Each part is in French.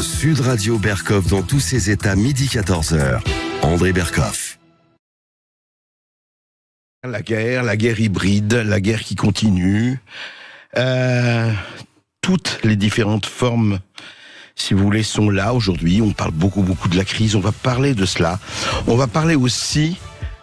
Sud Radio Berkov dans tous ses états, midi 14h. André Berkov. La guerre hybride, la guerre qui continue, toutes les différentes formes, si vous voulez, sont là aujourd'hui. On parle beaucoup de la crise, on va parler de cela. On va parler aussi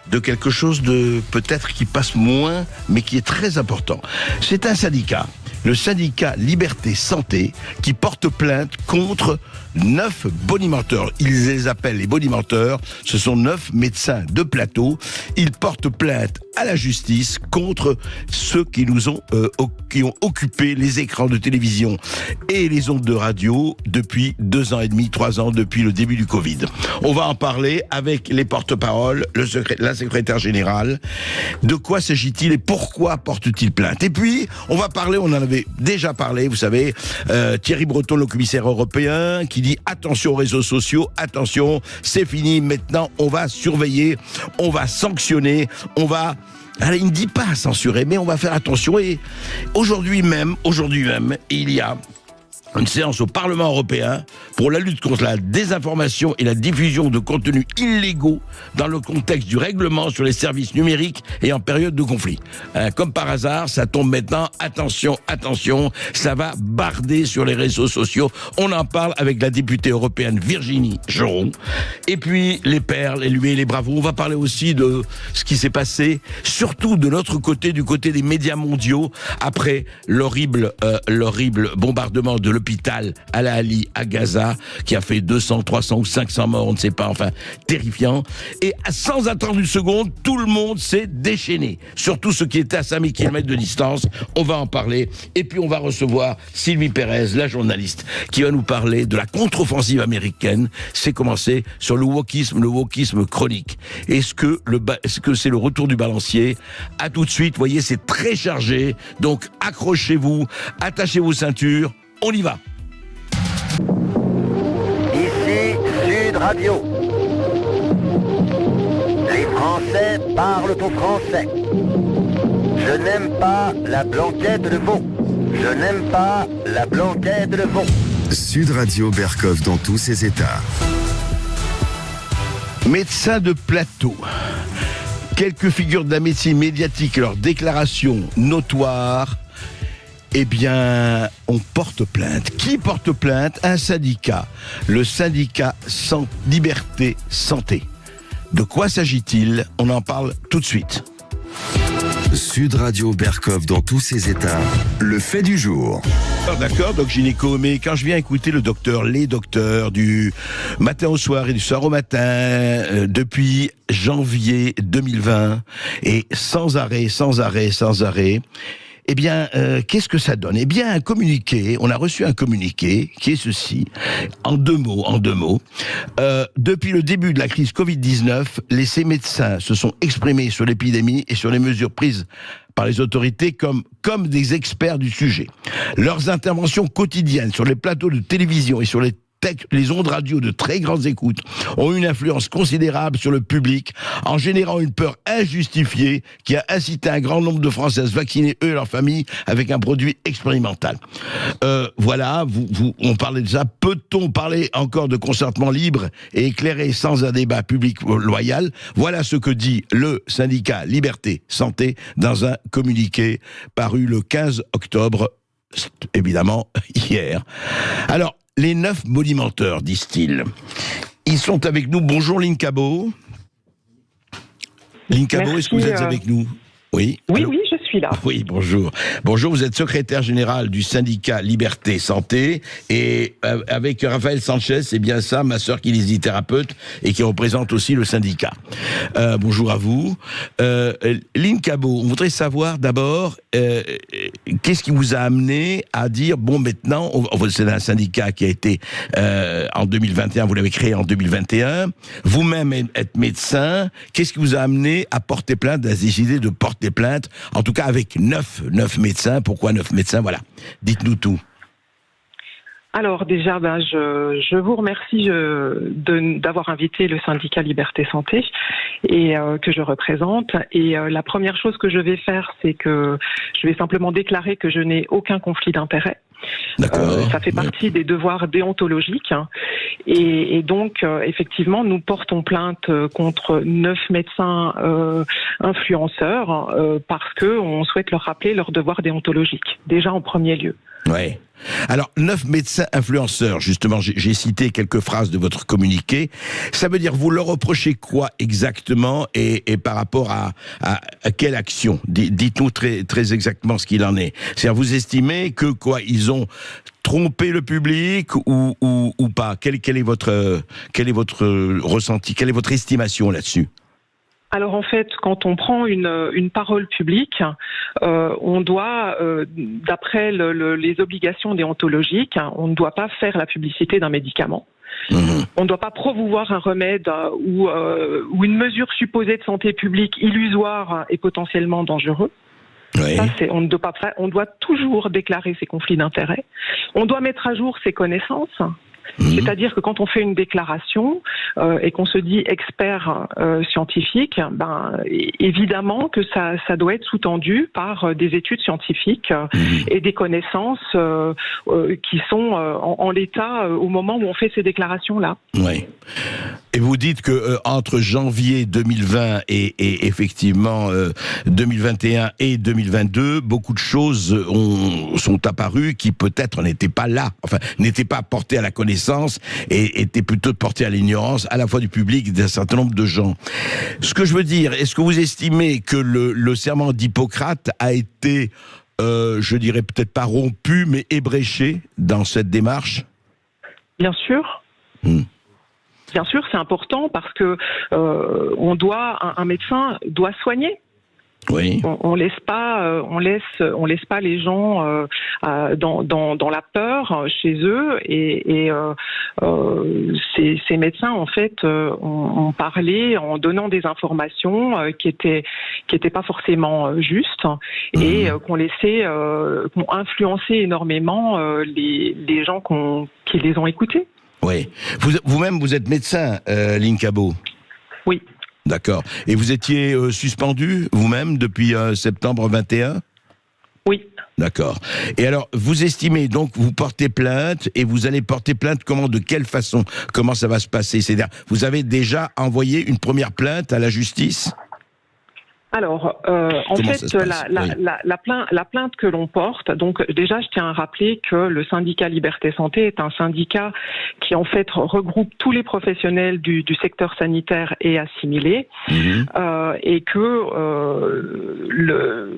de quelque chose de peut-être qui passe moins, mais qui est très important. C'est un syndicat, le syndicat Liberté Santé, qui porte plainte contre 9 bonimenteurs. Ils les appellent les bonimenteurs. Ce sont 9 médecins de plateau. Ils portent plainte à la justice contre ceux qui qui ont occupé les écrans de télévision et les ondes de radio depuis 2 ans et demi, 3 ans, depuis le début du Covid. On va en parler avec les porte-paroles, la secrétaire générale. De quoi s'agit-il et pourquoi porte-t-il plainte? Et puis, on va parler, on en avait déjà parlé, vous savez, Thierry Breton, le commissaire européen, qui dit attention aux réseaux sociaux, attention, c'est fini, maintenant on va surveiller, on va sanctionner, alors, il ne dit pas censurer, mais on va faire attention. Et aujourd'hui même, il y a une séance au Parlement européen pour la lutte contre la désinformation et la diffusion de contenus illégaux dans le contexte du règlement sur les services numériques et en période de conflit. Comme par hasard, ça tombe maintenant. Attention, ça va barder sur les réseaux sociaux. On en parle avec la députée européenne Virginie Joron. Et puis, les perles, les lués, les bravos. On va parler aussi de ce qui s'est passé, surtout de l'autre côté, du côté des médias mondiaux, après l'horrible bombardement de l'hôpital Al-Ali à Gaza, qui a fait 200, 300 ou 500 morts, on ne sait pas, enfin, terrifiant. Et sans attendre une seconde, tout le monde s'est déchaîné. Surtout ceux qui étaient à 5000 km de distance. On va en parler. Et puis on va recevoir Sylvie Pérez, la journaliste, qui va nous parler de la contre-offensive américaine. C'est commencé sur le wokisme chronique. Est-ce que c'est le retour du balancier? À tout de suite. Vous voyez, c'est très chargé. Donc accrochez-vous, attachez vos ceintures. On y va. Ici Sud Radio. Les Français parlent au français. Je n'aime pas la blanquette de veau. Je n'aime pas la blanquette de veau. Sud Radio Berkov dans tous ses états. Médecins de plateau. Quelques figures de la médecine médiatique et leurs déclarations notoires. Eh bien, on porte plainte. Qui porte plainte? Un syndicat. Le syndicat Liberté Santé. De quoi s'agit-il? On en parle tout de suite. Sud Radio Berkov dans tous ses états. Le fait du jour. D'accord, donc gynéco, mais quand je viens écouter les docteurs du matin au soir et du soir au matin, depuis janvier 2020, et sans arrêt, eh bien, qu'est-ce que ça donne? Eh bien, on a reçu un communiqué qui est ceci, en deux mots. Depuis le début de la crise Covid-19, ces médecins se sont exprimés sur l'épidémie et sur les mesures prises par les autorités comme des experts du sujet. Leurs interventions quotidiennes sur les plateaux de télévision et sur les ondes radio de très grandes écoutes ont une influence considérable sur le public en générant une peur injustifiée qui a incité un grand nombre de Français à se vacciner, eux et leurs familles, avec un produit expérimental. Voilà, on parlait de ça. Peut-on parler encore de consentement libre et éclairé sans un débat public loyal? Voilà ce que dit le syndicat Liberté Santé dans un communiqué paru le 15 octobre, évidemment hier. Alors, les 9 bonimenteurs, disent-ils. Ils sont avec nous. Bonjour Lynn Cabot. Lynn Cabot, est-ce que vous êtes avec nous? Oui. Oui, je suis là. Oui, bonjour. Bonjour, vous êtes secrétaire général du syndicat Liberté Santé et avec Raphaël Sanchez, c'est bien ça, ma sœur kinésithérapeute et qui représente aussi le syndicat. Bonjour à vous. Lynn Cabot, on voudrait savoir d'abord qu'est-ce qui vous a amené à dire, bon maintenant, c'est un syndicat qui a été en 2021, vous l'avez créé en 2021, vous-même êtes médecin, qu'est-ce qui vous a amené à porter plainte, à décider de porter plainte, en tout cas avec 9 médecins. Pourquoi 9 médecins? Voilà, dites-nous tout. Alors déjà, je vous remercie d'avoir invité le syndicat Liberté Santé et que je représente. Et la première chose que je vais faire, c'est que je vais simplement déclarer que je n'ai aucun conflit d'intérêt. Ça fait partie des devoirs déontologiques. Et donc, effectivement, nous portons plainte contre 9 médecins influenceurs parce qu'on souhaite leur rappeler leurs devoirs déontologiques, déjà en premier lieu. Ouais. Alors, 9 médecins influenceurs, justement, j'ai cité quelques phrases de votre communiqué. Ça veut dire, vous leur reprochez quoi exactement et par rapport à quelle action? Dites-nous très exactement ce qu'il en est. C'est-à-dire, vous estimez que quoi, ils ont trompé le public ou pas? Quel est votre ressenti? Quelle est votre estimation là-dessus? Alors en fait, quand on prend une parole publique, on doit, d'après les obligations déontologiques, on ne doit pas faire la publicité d'un médicament. On ne doit pas promouvoir un remède ou une mesure supposée de santé publique illusoire et potentiellement dangereux. Oui. Ça, on doit toujours déclarer ses conflits d'intérêts. On doit mettre à jour ses connaissances. C'est-à-dire que quand on fait une déclaration et qu'on se dit expert scientifique, évidemment que ça doit être sous-tendu par des études scientifiques et des connaissances qui sont en l'état au moment où on fait ces déclarations-là. Oui. Et vous dites que entre janvier 2020 et effectivement 2021 et 2022, beaucoup de choses sont apparues qui peut-être n'étaient pas là, enfin n'étaient pas portées à la connaissance et étaient plutôt portées à l'ignorance à la fois du public et d'un certain nombre de gens. Ce que je veux dire, est-ce que vous estimez que le serment d'Hippocrate a été, je dirais peut-être pas rompu, mais ébréché dans cette démarche? Bien sûr. Bien sûr, c'est important parce que un médecin doit soigner. Oui. On laisse pas les gens dans la peur chez eux et ces médecins en fait ont parlé en donnant des informations qui étaient pas forcément justes et qu'on influencé énormément les gens qui les ont écoutés. Oui. Vous-même, vous êtes médecin, Lynn Cabot. Oui. D'accord. Et vous étiez suspendu, vous-même, depuis septembre 21 ? Oui. D'accord. Et alors, vous estimez, donc, vous portez plainte, et vous allez porter plainte comment, de quelle façon? Comment ça va se passer? C'est-à-dire, vous avez déjà envoyé une première plainte à la justice? Alors, en fait, la plainte que l'on porte, donc déjà, je tiens à rappeler que le syndicat Liberté Santé est un syndicat qui, en fait, regroupe tous les professionnels du secteur sanitaire et assimilés, et que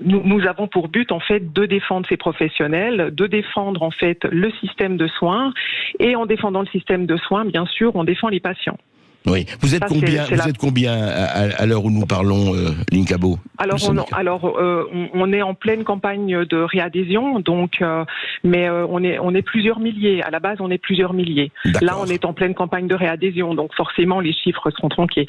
nous avons pour but, en fait, de défendre ces professionnels, de défendre, en fait, le système de soins, et en défendant le système de soins, bien sûr, on défend les patients. Oui. Vous êtes combien à l'heure où nous parlons, Lynn Cabot? On est en pleine campagne de réadhésion, donc, mais on est plusieurs milliers. À la base, on est plusieurs milliers. D'accord. Là, on est en pleine campagne de réadhésion, donc forcément, les chiffres seront tronqués.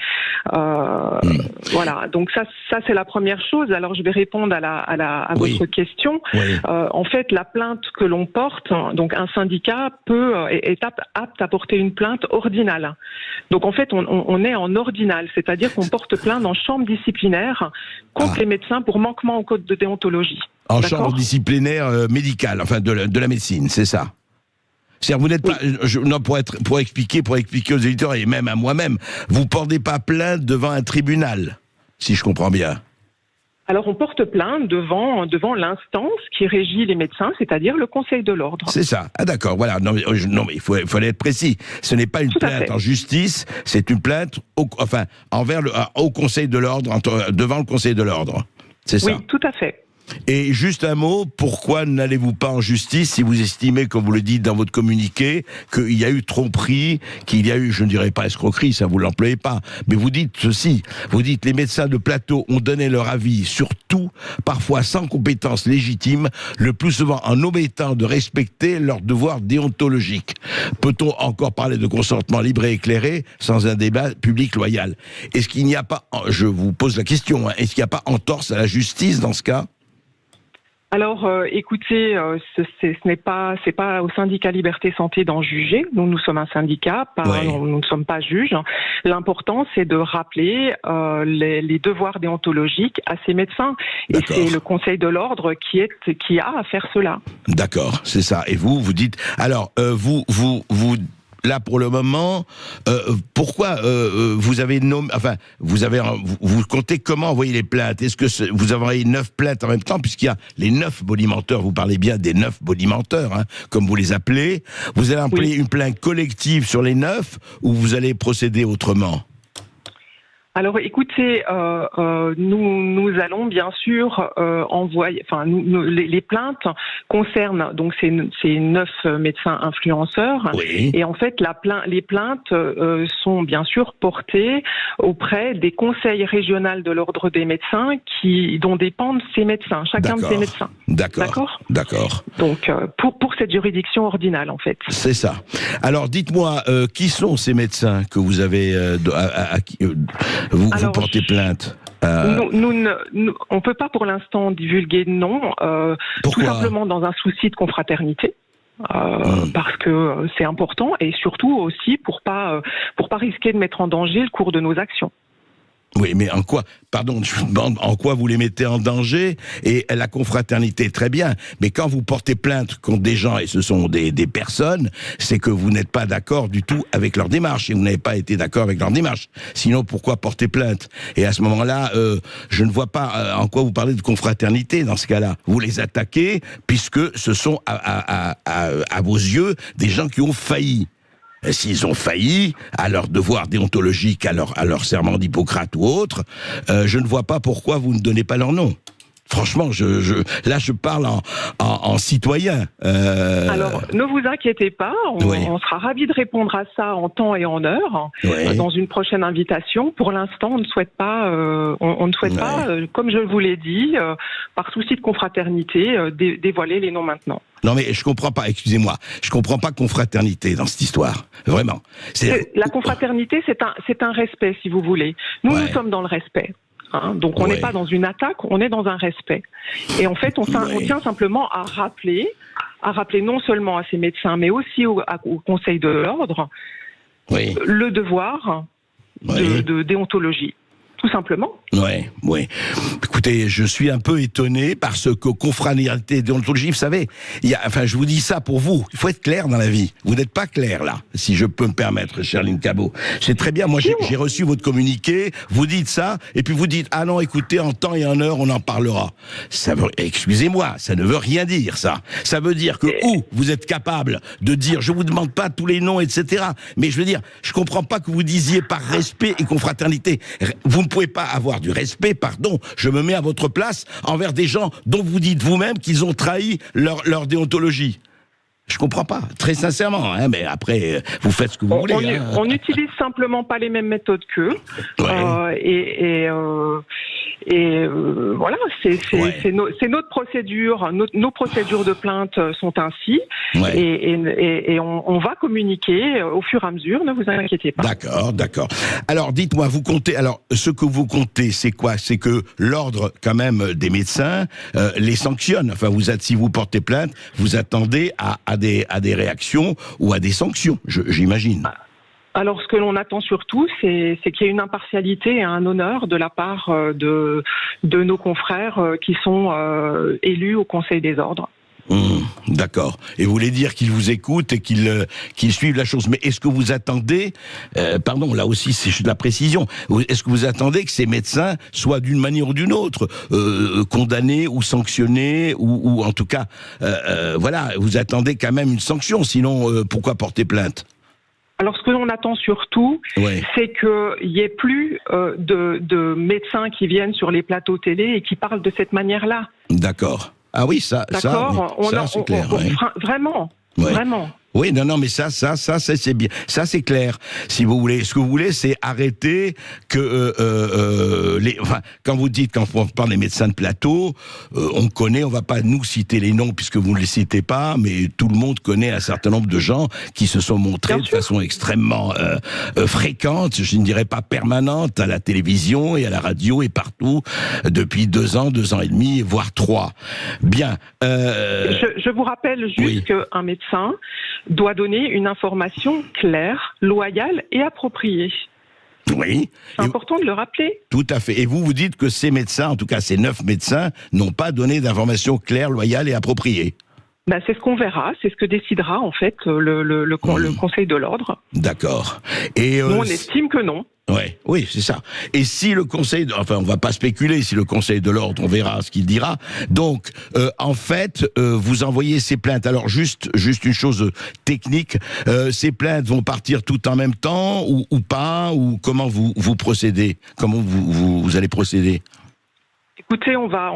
Voilà. Donc ça, c'est la première chose. Alors, je vais répondre à votre question. Oui. En fait, la plainte que l'on porte, donc un syndicat est apte à porter une plainte ordinale. Donc, en fait, on est en ordinal, c'est-à-dire qu'on porte plainte en chambre disciplinaire contre les médecins pour manquement au code de déontologie. En chambre disciplinaire médicale, enfin de la médecine, c'est ça? C'est-à-dire, vous n'êtes pas, pour expliquer aux éditeurs et même à moi-même, vous portez pas plainte devant un tribunal, si je comprends bien. Alors, on porte plainte devant l'instance qui régit les médecins, c'est-à-dire le Conseil de l'Ordre. C'est ça. Ah d'accord, voilà. Non, mais il faut être précis. Ce n'est pas une plainte en justice, c'est une plainte au Conseil de l'Ordre, devant le Conseil de l'Ordre. C'est ça? Oui, tout à fait. Et juste un mot, pourquoi n'allez-vous pas en justice si vous estimez, comme vous le dites dans votre communiqué, qu'il y a eu tromperie, qu'il y a eu, je ne dirais pas escroquerie, ça vous l'employez pas, mais vous dites ceci, vous dites les médecins de plateau ont donné leur avis sur tout, parfois sans compétence légitime, le plus souvent en omettant de respecter leurs devoirs déontologiques. Peut-on encore parler de consentement libre et éclairé sans un débat public loyal? Est-ce qu'il n'y a pas, je vous pose la question, est-ce qu'il n'y a pas entorse à la justice dans ce cas? Alors, écoutez, c'est pas au syndicat Liberté Santé d'en juger. Nous sommes un syndicat, nous ne sommes pas juges. L'important, c'est de rappeler les devoirs déontologiques à ces médecins. Et c'est le Conseil de l'ordre qui a à faire cela. D'accord, c'est ça. Et vous dites... Alors, vous là, pour le moment, pourquoi vous avez nommé... Enfin, vous comptez comment envoyer les plaintes? Est-ce que vous avez envoyé 9 plaintes en même temps, puisqu'il y a les 9 bonimenteurs, vous parlez bien des 9 bonimenteurs, hein, comme vous les appelez. Vous allez appeler une plainte collective sur les 9, ou vous allez procéder autrement? Alors, écoutez, nous allons bien sûr envoyer. Enfin, les plaintes concernent donc ces 9 médecins influenceurs. Oui. Et en fait, les plaintes sont bien sûr portées auprès des conseils régionaux de l'ordre des médecins dont dépendent ces médecins, chacun de ces médecins. D'accord. Donc, pour cette juridiction ordinale, en fait. C'est ça. Alors, dites-moi, qui sont ces médecins que vous avez vous portez plainte? On ne peut pas pour l'instant divulguer de nom, tout simplement dans un souci de confraternité. Parce que c'est important, et surtout aussi pour pas risquer de mettre en danger le cours de nos actions. Oui, mais en quoi, pardon, je vous demande en quoi vous les mettez en danger? Et la confraternité, très bien, mais quand vous portez plainte contre des gens, et ce sont des personnes, c'est que vous n'êtes pas d'accord du tout avec leur démarche, et vous n'avez pas été d'accord avec leur démarche. Sinon, pourquoi porter plainte? Et à ce moment-là, je ne vois pas en quoi vous parlez de confraternité dans ce cas-là. Vous les attaquez, puisque ce sont, à vos yeux, des gens qui ont failli. S'ils ont failli à leur devoir déontologique, à leur serment d'Hippocrate ou autre, je ne vois pas pourquoi vous ne donnez pas leur nom. Franchement, là, je parle en citoyen. Alors, ne vous inquiétez pas, on sera ravis de répondre à ça en temps et en heure, dans une prochaine invitation. Pour l'instant, on ne souhaite pas, comme je vous l'ai dit, par souci de confraternité, dévoiler les noms maintenant. Non mais je comprends pas, excusez-moi, je comprends pas confraternité dans cette histoire, vraiment. La confraternité, c'est un respect, si vous voulez. Nous sommes dans le respect. Donc on n'est pas dans une attaque, on est dans un respect. Et en fait, on tient simplement à rappeler non seulement à ces médecins, mais aussi au Conseil de l'ordre, le devoir de déontologie. Tout simplement. Oui. Écoutez, je suis un peu étonné parce que confraternité, déontologie, vous savez, je vous dis ça pour vous. Il faut être clair dans la vie. Vous n'êtes pas clair là, si je peux me permettre, Cherline Cabot. C'est très bien. Moi, j'ai reçu votre communiqué. Vous dites ça, et puis vous dites non, écoutez, en temps et en heure, on en parlera. Excusez-moi, ça ne veut rien dire ça. Ça veut dire que vous êtes capable de dire, je vous demande pas tous les noms, etc. Mais je veux dire, je comprends pas que vous disiez par respect et confraternité. Vous ne pouvez pas avoir du respect, pardon, je me mets à votre place, envers des gens dont vous dites vous-même qu'ils ont trahi leur déontologie. Je comprends pas, très sincèrement, mais après, vous faites ce que vous voulez. On n'utilise simplement pas les mêmes méthodes qu'eux. Voilà, c'est notre procédure, nos procédures de plainte sont ainsi, et on va communiquer au fur et à mesure, ne vous inquiétez pas. D'accord. Alors, dites-moi, ce que vous comptez, c'est quoi? C'est que l'ordre, quand même, des médecins, les sanctionne. Enfin, si vous portez plainte, vous attendez à des réactions ou à des sanctions, j'imagine. Alors, ce que l'on attend surtout, c'est qu'il y ait une impartialité et un honneur de la part de nos confrères qui sont élus au Conseil des ordres. D'accord. Et vous voulez dire qu'ils vous écoutent et qu'ils suivent la chose. Mais est-ce que vous attendez, pardon, là aussi c'est de la précision, est-ce que vous attendez que ces médecins soient d'une manière ou d'une autre condamnés ou sanctionnés ou en tout cas, vous attendez quand même une sanction, sinon pourquoi porter plainte? Alors, ce que l'on attend surtout, c'est qu'il n'y ait plus de médecins qui viennent sur les plateaux télé et qui parlent de cette manière-là. D'accord. Ah oui, ça c'est clair. Vraiment. Oui, non, mais ça, c'est bien. Ça, c'est clair. Si vous voulez, ce que vous voulez, c'est arrêter que quand on parle des médecins de plateau, on connaît, on va pas nous citer les noms puisque vous ne les citez pas, mais tout le monde connaît un certain nombre de gens qui se sont montrés de façon extrêmement fréquente, je ne dirais pas permanente, à la télévision et à la radio et partout depuis 2 ans et demi, voire 3. Bien. Je vous rappelle juste qu'un médecin doit donner une information claire, loyale et appropriée. Oui. C'est important de le rappeler. Tout à fait. Et vous dites que ces médecins, en tout cas ces 9 médecins, n'ont pas donné d'informations claires, loyales et appropriées. Ben, c'est ce qu'on verra, c'est ce que décidera en fait le Conseil de l'Ordre. D'accord. Et nous, on estime que non. Ouais, oui, c'est ça. Et si le Conseil, on va pas spéculer, si le Conseil de l'Ordre, on verra ce qu'il dira. Donc, en fait, vous envoyez ces plaintes. Alors, juste une chose technique, ces plaintes vont partir tout en même temps ou pas, ou comment vous procédez? Comment vous allez procéder? Écoutez, on va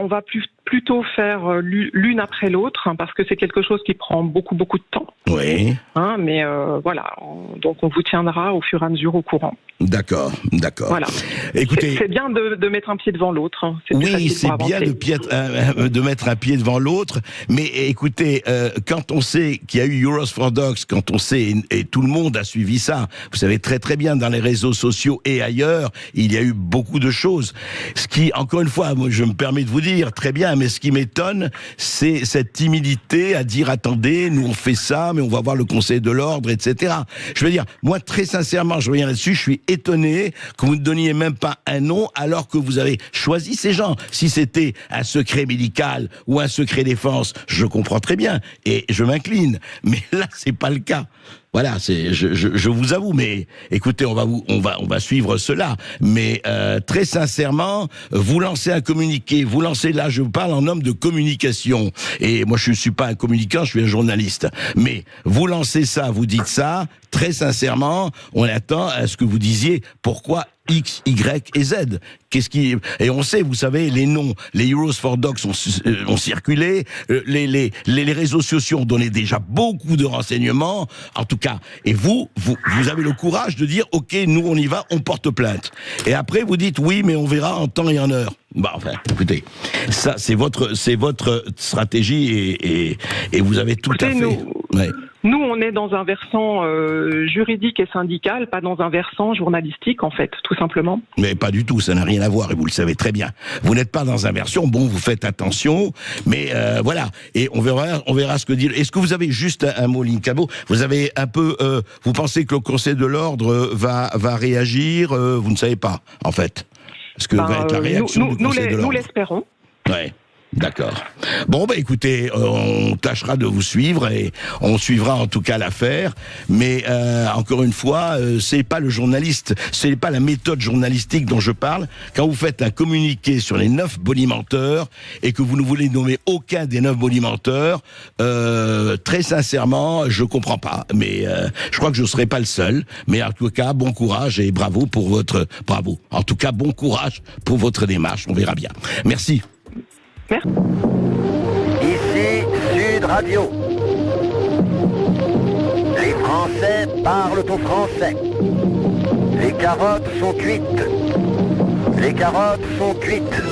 plutôt faire l'une après l'autre, parce que c'est quelque chose qui prend beaucoup de temps. Oui. Mais voilà, donc on vous tiendra au fur et à mesure au courant. D'accord. Voilà. Écoutez, c'est bien de mettre un pied devant l'autre. Oui, c'est bien de mettre un pied devant l'autre. Mais écoutez, quand on sait qu'il y a eu Euros for Dogs, quand on sait, et tout le monde a suivi ça, vous savez très très bien, dans les réseaux sociaux et ailleurs, il y a eu beaucoup de choses. Ce qui, encore une fois, moi je me permets de vous dire, très bien, mais ce qui m'étonne, c'est cette timidité à dire, attendez, nous on fait ça, mais on va voir le Conseil de l'Ordre, etc. Je veux dire, moi très sincèrement, je reviens là-dessus, je suis étonné que vous ne donniez même pas un nom alors que vous avez choisi ces gens. Si c'était un secret médical ou un secret défense, je comprends très bien et je m'incline. Mais là, c'est pas le cas. Voilà, je vous avoue, mais écoutez, on va suivre cela. Mais très sincèrement, vous lancez un communiqué, là, je parle en homme de communication. Et moi, je suis pas un communicant, je suis un journaliste. Mais vous lancez ça, vous dites ça, très sincèrement, on attend à ce que vous disiez pourquoi X, Y et Z. Et on sait, vous savez, les noms, les Euros for Dogs ont circulé, les réseaux sociaux ont donné déjà beaucoup de renseignements, en tout cas. Et vous avez le courage de dire, ok, nous on y va, on porte plainte. Et après vous dites, oui, mais on verra en temps et en heure. Bah enfin, écoutez, ça c'est votre stratégie et vous avez tout à fait. Nous, on est dans un versant juridique et syndical, pas dans un versant journalistique, en fait, tout simplement. Mais pas du tout, ça n'a rien à voir, et vous le savez très bien. Vous n'êtes pas dans un version, bon, vous faites attention, mais voilà. Et on verra ce que dit. Est-ce que vous avez juste un mot, Lynn Cabot? Vous avez un peu, vous pensez que le Conseil de l'Ordre va réagir? Vous ne savez pas, en fait. Ce que va être la réaction du Conseil de l'Ordre. Nous l'espérons. Ouais. D'accord. Bon, écoutez, on tâchera de vous suivre et on suivra en tout cas l'affaire. Mais encore une fois, c'est pas le journaliste, c'est pas la méthode journalistique dont je parle. Quand vous faites un communiqué sur les 9 bonimenteurs et que vous ne voulez nommer aucun des 9 bonimenteurs, très sincèrement, je comprends pas. Mais je crois que je serai pas le seul. Mais en tout cas, bon courage et bravo. En tout cas, bon courage pour votre démarche. On verra bien. Merci. Merci. Ici Sud Radio. Les Français parlent au français. Les carottes sont cuites. Les carottes sont cuites.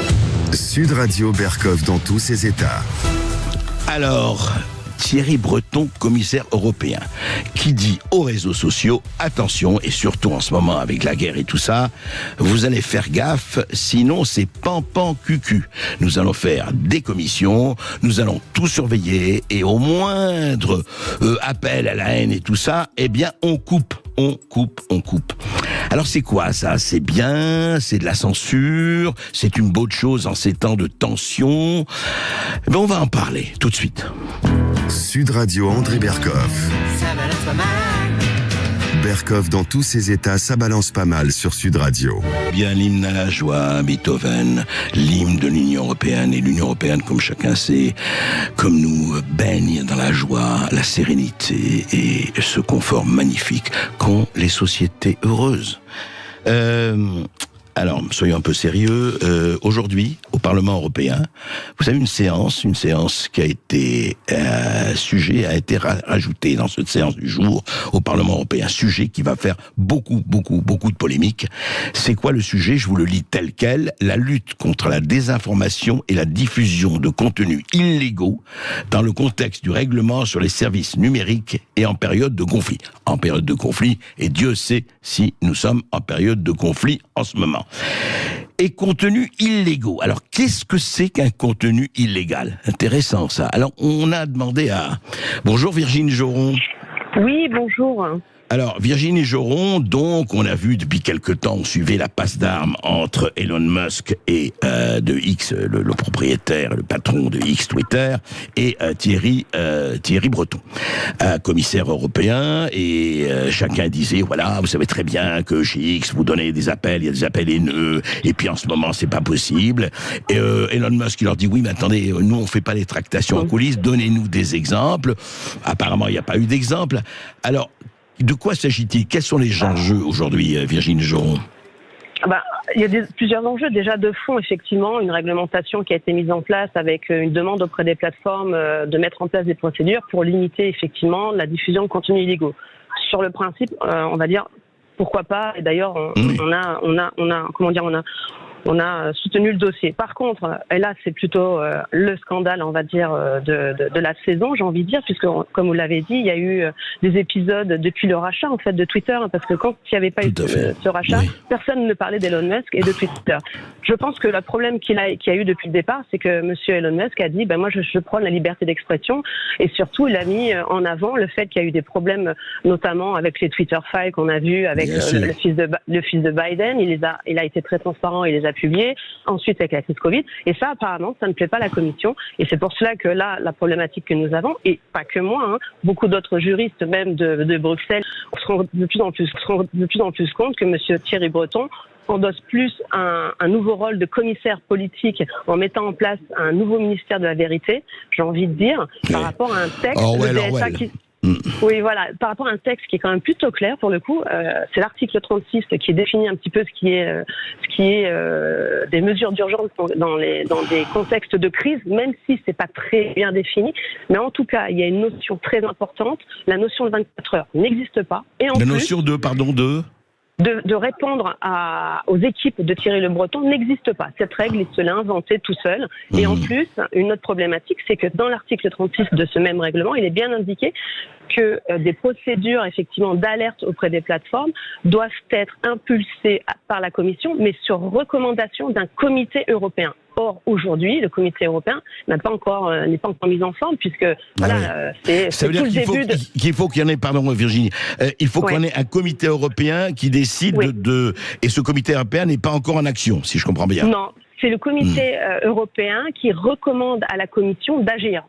Sud Radio Berkov dans tous ses états. Alors, Thierry Breton, commissaire européen, qui dit aux réseaux sociaux, attention, et surtout en ce moment avec la guerre et tout ça, vous allez faire gaffe, sinon c'est pan cucu. Nous allons faire des commissions, nous allons tout surveiller, et au moindre appel à la haine et tout ça, eh bien on coupe. Alors c'est quoi ça? C'est bien, c'est de la censure, c'est une bonne chose en ces temps de tension. Mais on va en parler tout de suite. Sud Radio André Berkov. Berkov dans tous ses états, ça balance pas mal sur Sud Radio. Bien l'hymne à la joie, Beethoven, l'hymne de l'Union européenne, et l'Union européenne, comme chacun sait, comme nous, baigne dans la joie, la sérénité et ce confort magnifique qu'ont les sociétés heureuses. Alors, soyons un peu sérieux. Aujourd'hui, au Parlement européen, vous avez une séance qui a été sujet a été rajouté dans cette séance du jour au Parlement européen. Sujet qui va faire beaucoup de polémiques. C'est quoi le sujet? Je vous le lis tel quel. La lutte contre la désinformation et la diffusion de contenus illégaux dans le contexte du règlement sur les services numériques et en période de conflit. En période de conflit, et Dieu sait si nous sommes en période de conflit en ce moment. Et contenus illégaux. Alors, qu'est-ce que c'est qu'un contenu illégal? Intéressant, ça. Alors, on a demandé à... Bonjour Virginie Joron. Oui, bonjour. Alors, Virginie Joron, donc, on a vu depuis quelque temps, on suivait la passe d'armes entre Elon Musk et de X, le propriétaire, le patron de X Twitter, et Thierry Breton, commissaire européen, et chacun disait, voilà, vous savez très bien que chez X, vous donnez des appels, il y a des appels haineux, et puis en ce moment, c'est pas possible. Et Elon Musk, il leur dit, oui, mais attendez, nous, on fait pas les tractations en coulisses, donnez-nous des exemples. Apparemment, il n'y a pas eu d'exemple. Alors, de quoi s'agit-il? Quels sont les enjeux aujourd'hui, Virginie Joron? Il y a plusieurs enjeux. Déjà, de fond, effectivement, une réglementation qui a été mise en place avec une demande auprès des plateformes de mettre en place des procédures pour limiter, effectivement, la diffusion de contenus illégaux. Sur le principe, on va dire, pourquoi pas? Et d'ailleurs, on a soutenu le dossier. Par contre, et là, c'est plutôt le scandale, on va dire, de la saison, j'ai envie de dire, puisque, comme vous l'avez dit, il y a eu des épisodes depuis le rachat, en fait, de Twitter, parce que quand il n'y avait pas eu ce rachat, personne ne parlait d'Elon Musk et de Twitter. Je pense que le problème qu'il y a eu depuis le départ, c'est que monsieur Elon Musk a dit, moi, je prône la liberté d'expression, et surtout, il a mis en avant le fait qu'il y a eu des problèmes, notamment avec les Twitter files qu'on a vus avec le fils de Biden. Il a été très transparent, il les a publiés, ensuite avec la crise Covid, et ça apparemment ça ne plaît pas à la Commission, et c'est pour cela que là la problématique que nous avons, et pas que moi, beaucoup d'autres juristes même de Bruxelles se rendent de plus en plus compte que monsieur Thierry Breton endosse plus un nouveau rôle de commissaire politique en mettant en place un nouveau ministère de la vérité, j'ai envie de dire, par rapport à un texte de DSA qui... Oui, voilà. Par rapport à un texte qui est quand même plutôt clair pour le coup, c'est l'article 36 qui définit un petit peu ce qui est des mesures d'urgence dans des contextes de crise, même si c'est pas très bien défini. Mais en tout cas, il y a une notion très importante. La notion de 24 heures n'existe pas. Et en notion de répondre aux équipes de Thierry Le Breton n'existe pas. Cette règle, il se l'a inventée tout seul. Et en plus, une autre problématique, c'est que dans l'article 36 de ce même règlement, il est bien indiqué que des procédures, effectivement, d'alerte auprès des plateformes doivent être impulsées par la Commission, mais sur recommandation d'un comité européen. Or, aujourd'hui, le comité européen n'est pas encore mis en forme, puisque c'est ça veut dire qu'il faut qu'il y en ait, pardon Virginie, il faut qu'on ait un comité européen qui décide et ce comité européen n'est pas encore en action, si je comprends bien. Non, c'est le comité européen qui recommande à la Commission d'agir.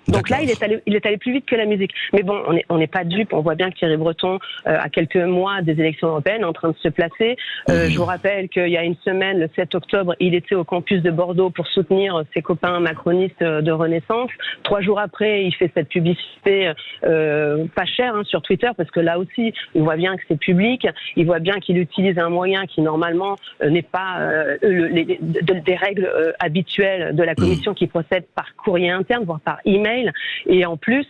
Donc là, il est allé plus vite que la musique. Mais bon, on n'est pas dupes. On voit bien que Thierry Breton, à quelques mois des élections européennes, est en train de se placer. Je vous rappelle qu'il y a une semaine, le 7 octobre, il était au campus de Bordeaux pour soutenir ses copains macronistes de Renaissance. 3 jours après, il fait cette publicité pas chère sur Twitter, parce que là aussi, il voit bien que c'est public. Il voit bien qu'il utilise un moyen qui, normalement, n'est pas des règles habituelles de la Commission qui procède par courrier interne, voire par email. Et en plus,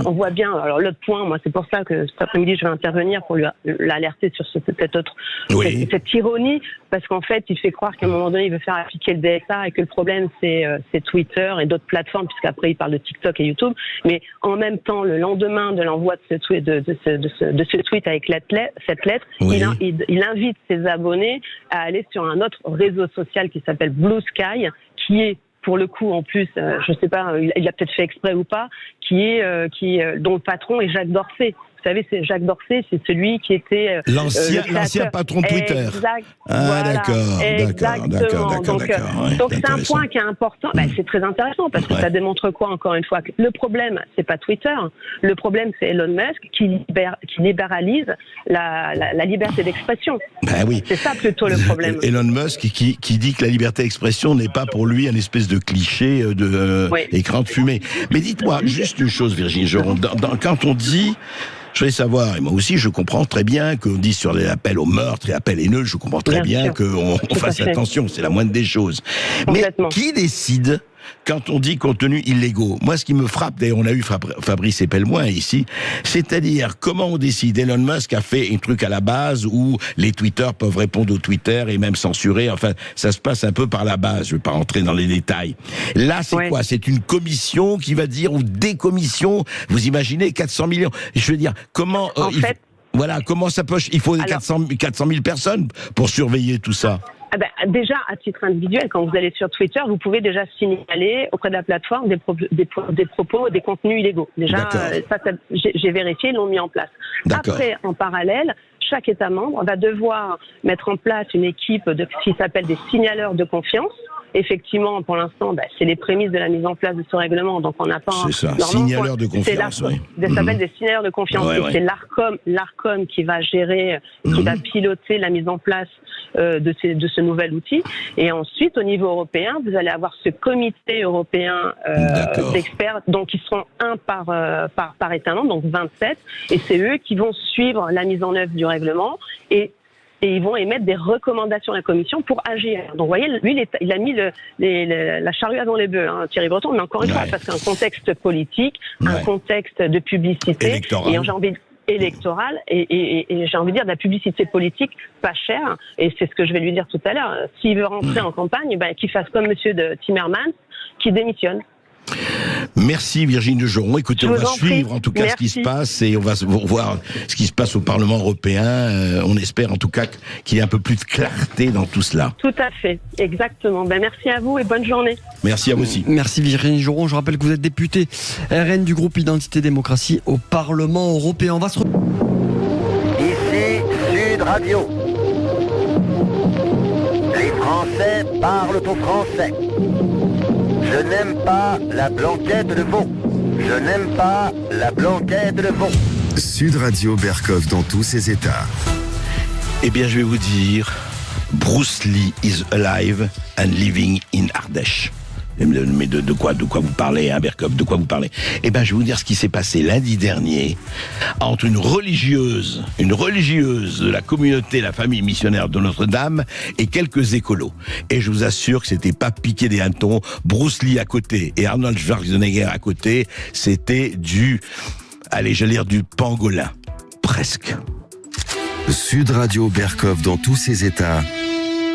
on voit bien, alors l'autre point, moi c'est pour ça que cet après-midi je vais intervenir pour l'alerter sur cette ironie, parce qu'en fait il fait croire qu'à un moment donné il veut faire appliquer le DSA et que le problème c'est Twitter et d'autres plateformes, puisqu'après il parle de TikTok et YouTube, mais en même temps le lendemain de l'envoi de ce tweet avec cette lettre, il invite ses abonnés à aller sur un autre réseau social qui s'appelle Blue Sky, qui est pour le coup, en plus, je sais pas, il a peut-être fait exprès ou pas, dont le patron est Jacques Dorsey. Vous savez, c'est Jacques Dorsey, c'est celui qui était l'ancien patron de Twitter. Exact. D'accord. Donc c'est un point qui est important. C'est très intéressant parce que ça démontre quoi, encore une fois, que le problème c'est pas Twitter, le problème c'est Elon Musk qui libéralise la liberté d'expression. C'est ça plutôt le problème. Elon Musk qui dit que la liberté d'expression n'est pas pour lui un espèce de cliché écran de fumée. Mais dites-moi juste une chose, Virginie Joron, quand on dit Je voulais savoir, et moi aussi je comprends très bien qu'on dise sur les appels au meurtre et appels haineux, je comprends très bien qu'on fasse attention, c'est la moindre des choses. Mais qui décide quand on dit contenus illégaux? Moi, ce qui me frappe, d'ailleurs, on a eu Fabrice Epelmoin ici, c'est-à-dire comment on décide. Elon Musk a fait un truc à la base où les tweeters peuvent répondre aux Twitter et même censurer. Enfin, ça se passe un peu par la base. Je ne vais pas rentrer dans les détails. Là, c'est quoi? C'est une commission qui va dire, ou des commissions. Vous imaginez 400 millions. Je veux dire, comment voilà, comment ça peut? Il faut 400 000 personnes pour surveiller tout ça. Déjà, à titre individuel, quand vous allez sur Twitter, vous pouvez déjà signaler auprès de la plateforme des propos, des contenus illégaux. Déjà, j'ai vérifié, ils l'ont mis en place. Après, en parallèle, chaque État membre va devoir mettre en place une équipe qui s'appelle des signaleurs de confiance. Effectivement, pour l'instant, c'est les prémices de la mise en place de ce règlement. Donc, on n'a pas... C'est ça, signaleurs de confiance, oui. Ça s'appelle des signaleurs de confiance. C'est l'ARCOM qui va gérer, qui va piloter la mise en place de ce nouvel outil. Et ensuite, au niveau européen, vous allez avoir ce comité européen d'experts, donc ils seront un par État membre, donc 27. Et c'est eux qui vont suivre la mise en œuvre du règlement et ils vont émettre des recommandations à la Commission pour agir. Donc, vous voyez, lui, il a mis la charrue avant les bœufs, Thierry Breton, mais encore une fois, parce qu'un contexte politique, un contexte de publicité, et j'ai envie électorale, et j'ai envie de dire de la publicité politique pas chère, et c'est ce que je vais lui dire tout à l'heure. S'il veut rentrer en campagne, qu'il fasse comme monsieur de Timmermans, qui démissionne. Merci Virginie de Joron. Écoutez, on va suivre en tout cas ce qui se passe et on va voir ce qui se passe au Parlement européen. On espère en tout cas qu'il y ait un peu plus de clarté dans tout cela. Tout à fait, exactement. Merci à vous et bonne journée. Merci à vous aussi. Merci Virginie Joron. Je rappelle que vous êtes députée RN du groupe Identité Démocratie au Parlement européen. On va se Ici Sud Radio. Les Français parlent au français. Je n'aime pas la blanquette de veau. Je n'aime pas la blanquette de veau. Sud Radio Berkov dans tous ses états. Eh bien, je vais vous dire, Bruce Lee is alive and living in Ardèche. Mais de quoi vous parlez, Berkov? De quoi vous parlez? Eh ben, je vais vous dire ce qui s'est passé lundi dernier entre une religieuse de la communauté, la famille missionnaire de Notre-Dame, et quelques écolos. Et je vous assure que c'était pas piqué des hannetons. Bruce Lee à côté et Arnold Schwarzenegger à côté, c'était du pangolin. Presque. Sud Radio Berkov dans tous ses états.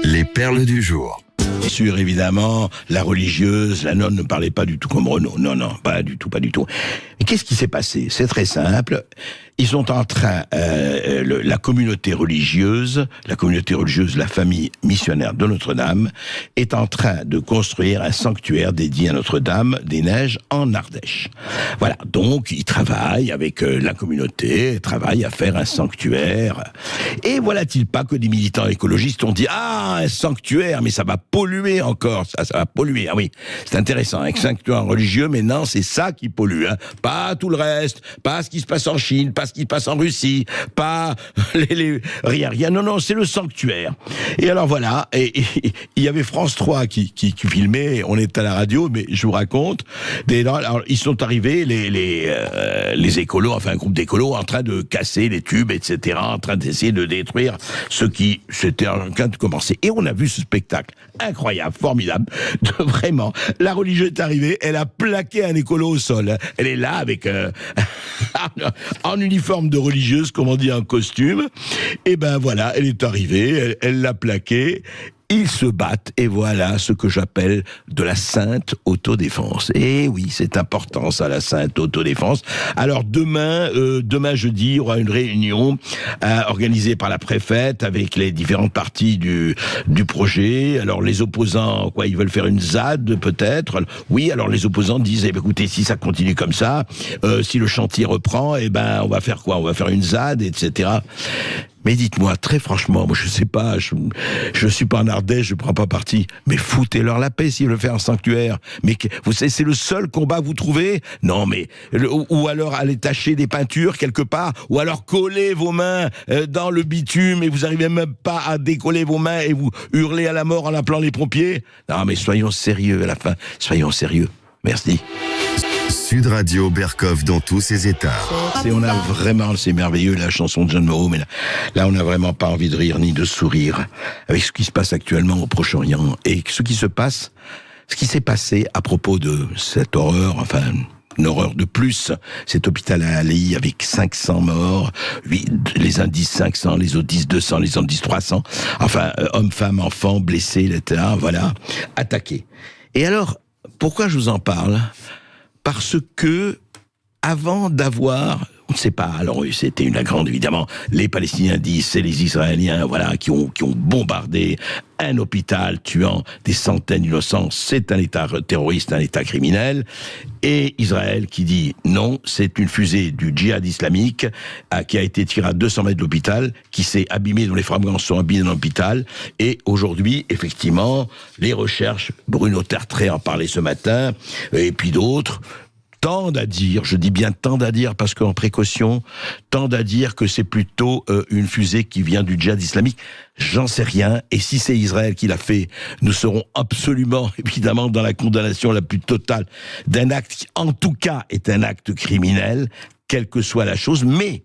Les perles du jour. Bien sûr, évidemment, la religieuse, la nonne ne parlait pas du tout comme Renaud. Non, pas du tout. Mais qu'est-ce qui s'est passé? C'est très simple. Ils sont en train, la communauté religieuse, la famille missionnaire de Notre-Dame, est en train de construire un sanctuaire dédié à Notre-Dame des Neiges en Ardèche. Voilà, donc ils travaillent avec la communauté, ils travaillent à faire un sanctuaire. Et voilà-t-il pas que des militants écologistes ont dit « Ah, un sanctuaire, mais ça va polluer encore, ça va polluer. » Ah oui, c'est intéressant, un sanctuaire religieux, mais non, c'est ça qui pollue, pas tout le reste, pas ce qui se passe en Chine, pas ce qui se passe en Russie, pas rien. Non, c'est le sanctuaire. Et alors voilà, et il y avait France 3 qui filmait, on est à la radio, mais je vous raconte, alors ils sont arrivés, les écolos, enfin un groupe d'écolos, en train de casser les tubes, etc., en train d'essayer de détruire ce qui s'était en train de commencer. Et on a vu ce spectacle incroyable, formidable, vraiment. La religieuse est arrivée, elle a plaqué un écolo au sol. Elle est là avec en uniforme de religieuse, comme on dit, en costume. Et ben voilà, elle est arrivée, elle l'a plaqué. Ils se battent, et voilà ce que j'appelle de la sainte autodéfense. Et oui, c'est important ça, la sainte autodéfense. Alors demain jeudi, il y aura une réunion organisée par la préfète avec les différentes parties du projet. Alors les opposants, ils veulent faire une ZAD peut-être. Oui, alors les opposants disent, écoutez, si ça continue comme ça, si le chantier reprend, on va faire quoi? On va faire une ZAD, etc. Mais dites-moi, très franchement, moi je sais pas, je suis pas en Ardèche, je prends pas parti, mais foutez-leur la paix s'ils veulent faire un sanctuaire. Mais vous savez, c'est le seul combat que vous trouvez? Non, mais ou alors aller tacher des peintures quelque part, ou alors coller vos mains dans le bitume et vous arrivez même pas à décoller vos mains et vous hurlez à la mort en appelant les pompiers. Non, mais soyons sérieux à la fin, soyons sérieux. Merci. Sud Radio Berkov dans tous ses états. On a vraiment, c'est merveilleux la chanson de John Moreau, mais là on n'a vraiment pas envie de rire ni de sourire avec ce qui se passe actuellement au Proche-Orient et ce qui s'est passé à propos de cette horreur, enfin une horreur de plus, cet hôpital à Alei avec 500 morts, les uns disent 500, les autres disent 200, les autres disent 300, enfin hommes, femmes, enfants, blessés, etc., voilà, attaqués. Et alors, pourquoi je vous en parle ? Parce que, avant d'avoir, on ne sait pas, alors c'était une grande, évidemment, les Palestiniens disent, c'est les Israéliens, voilà, qui ont bombardé un hôpital, tuant des centaines d'innocents, c'est un État terroriste, un État criminel, et Israël qui dit, non, c'est une fusée du djihad islamique, qui a été tirée à 200 mètres de l'hôpital, qui s'est abîmée, dont les fragments sont abîmés dans l'hôpital, et aujourd'hui, effectivement, les recherches, Bruno Tertrais en parlait ce matin, et puis d'autres, tendent à dire, je dis bien tendent à dire parce qu'en précaution, tendent à dire que c'est plutôt une fusée qui vient du djihad islamique. J'en sais rien. Et si c'est Israël qui l'a fait, nous serons absolument, évidemment, dans la condamnation la plus totale d'un acte qui, en tout cas, est un acte criminel, quelle que soit la chose. Mais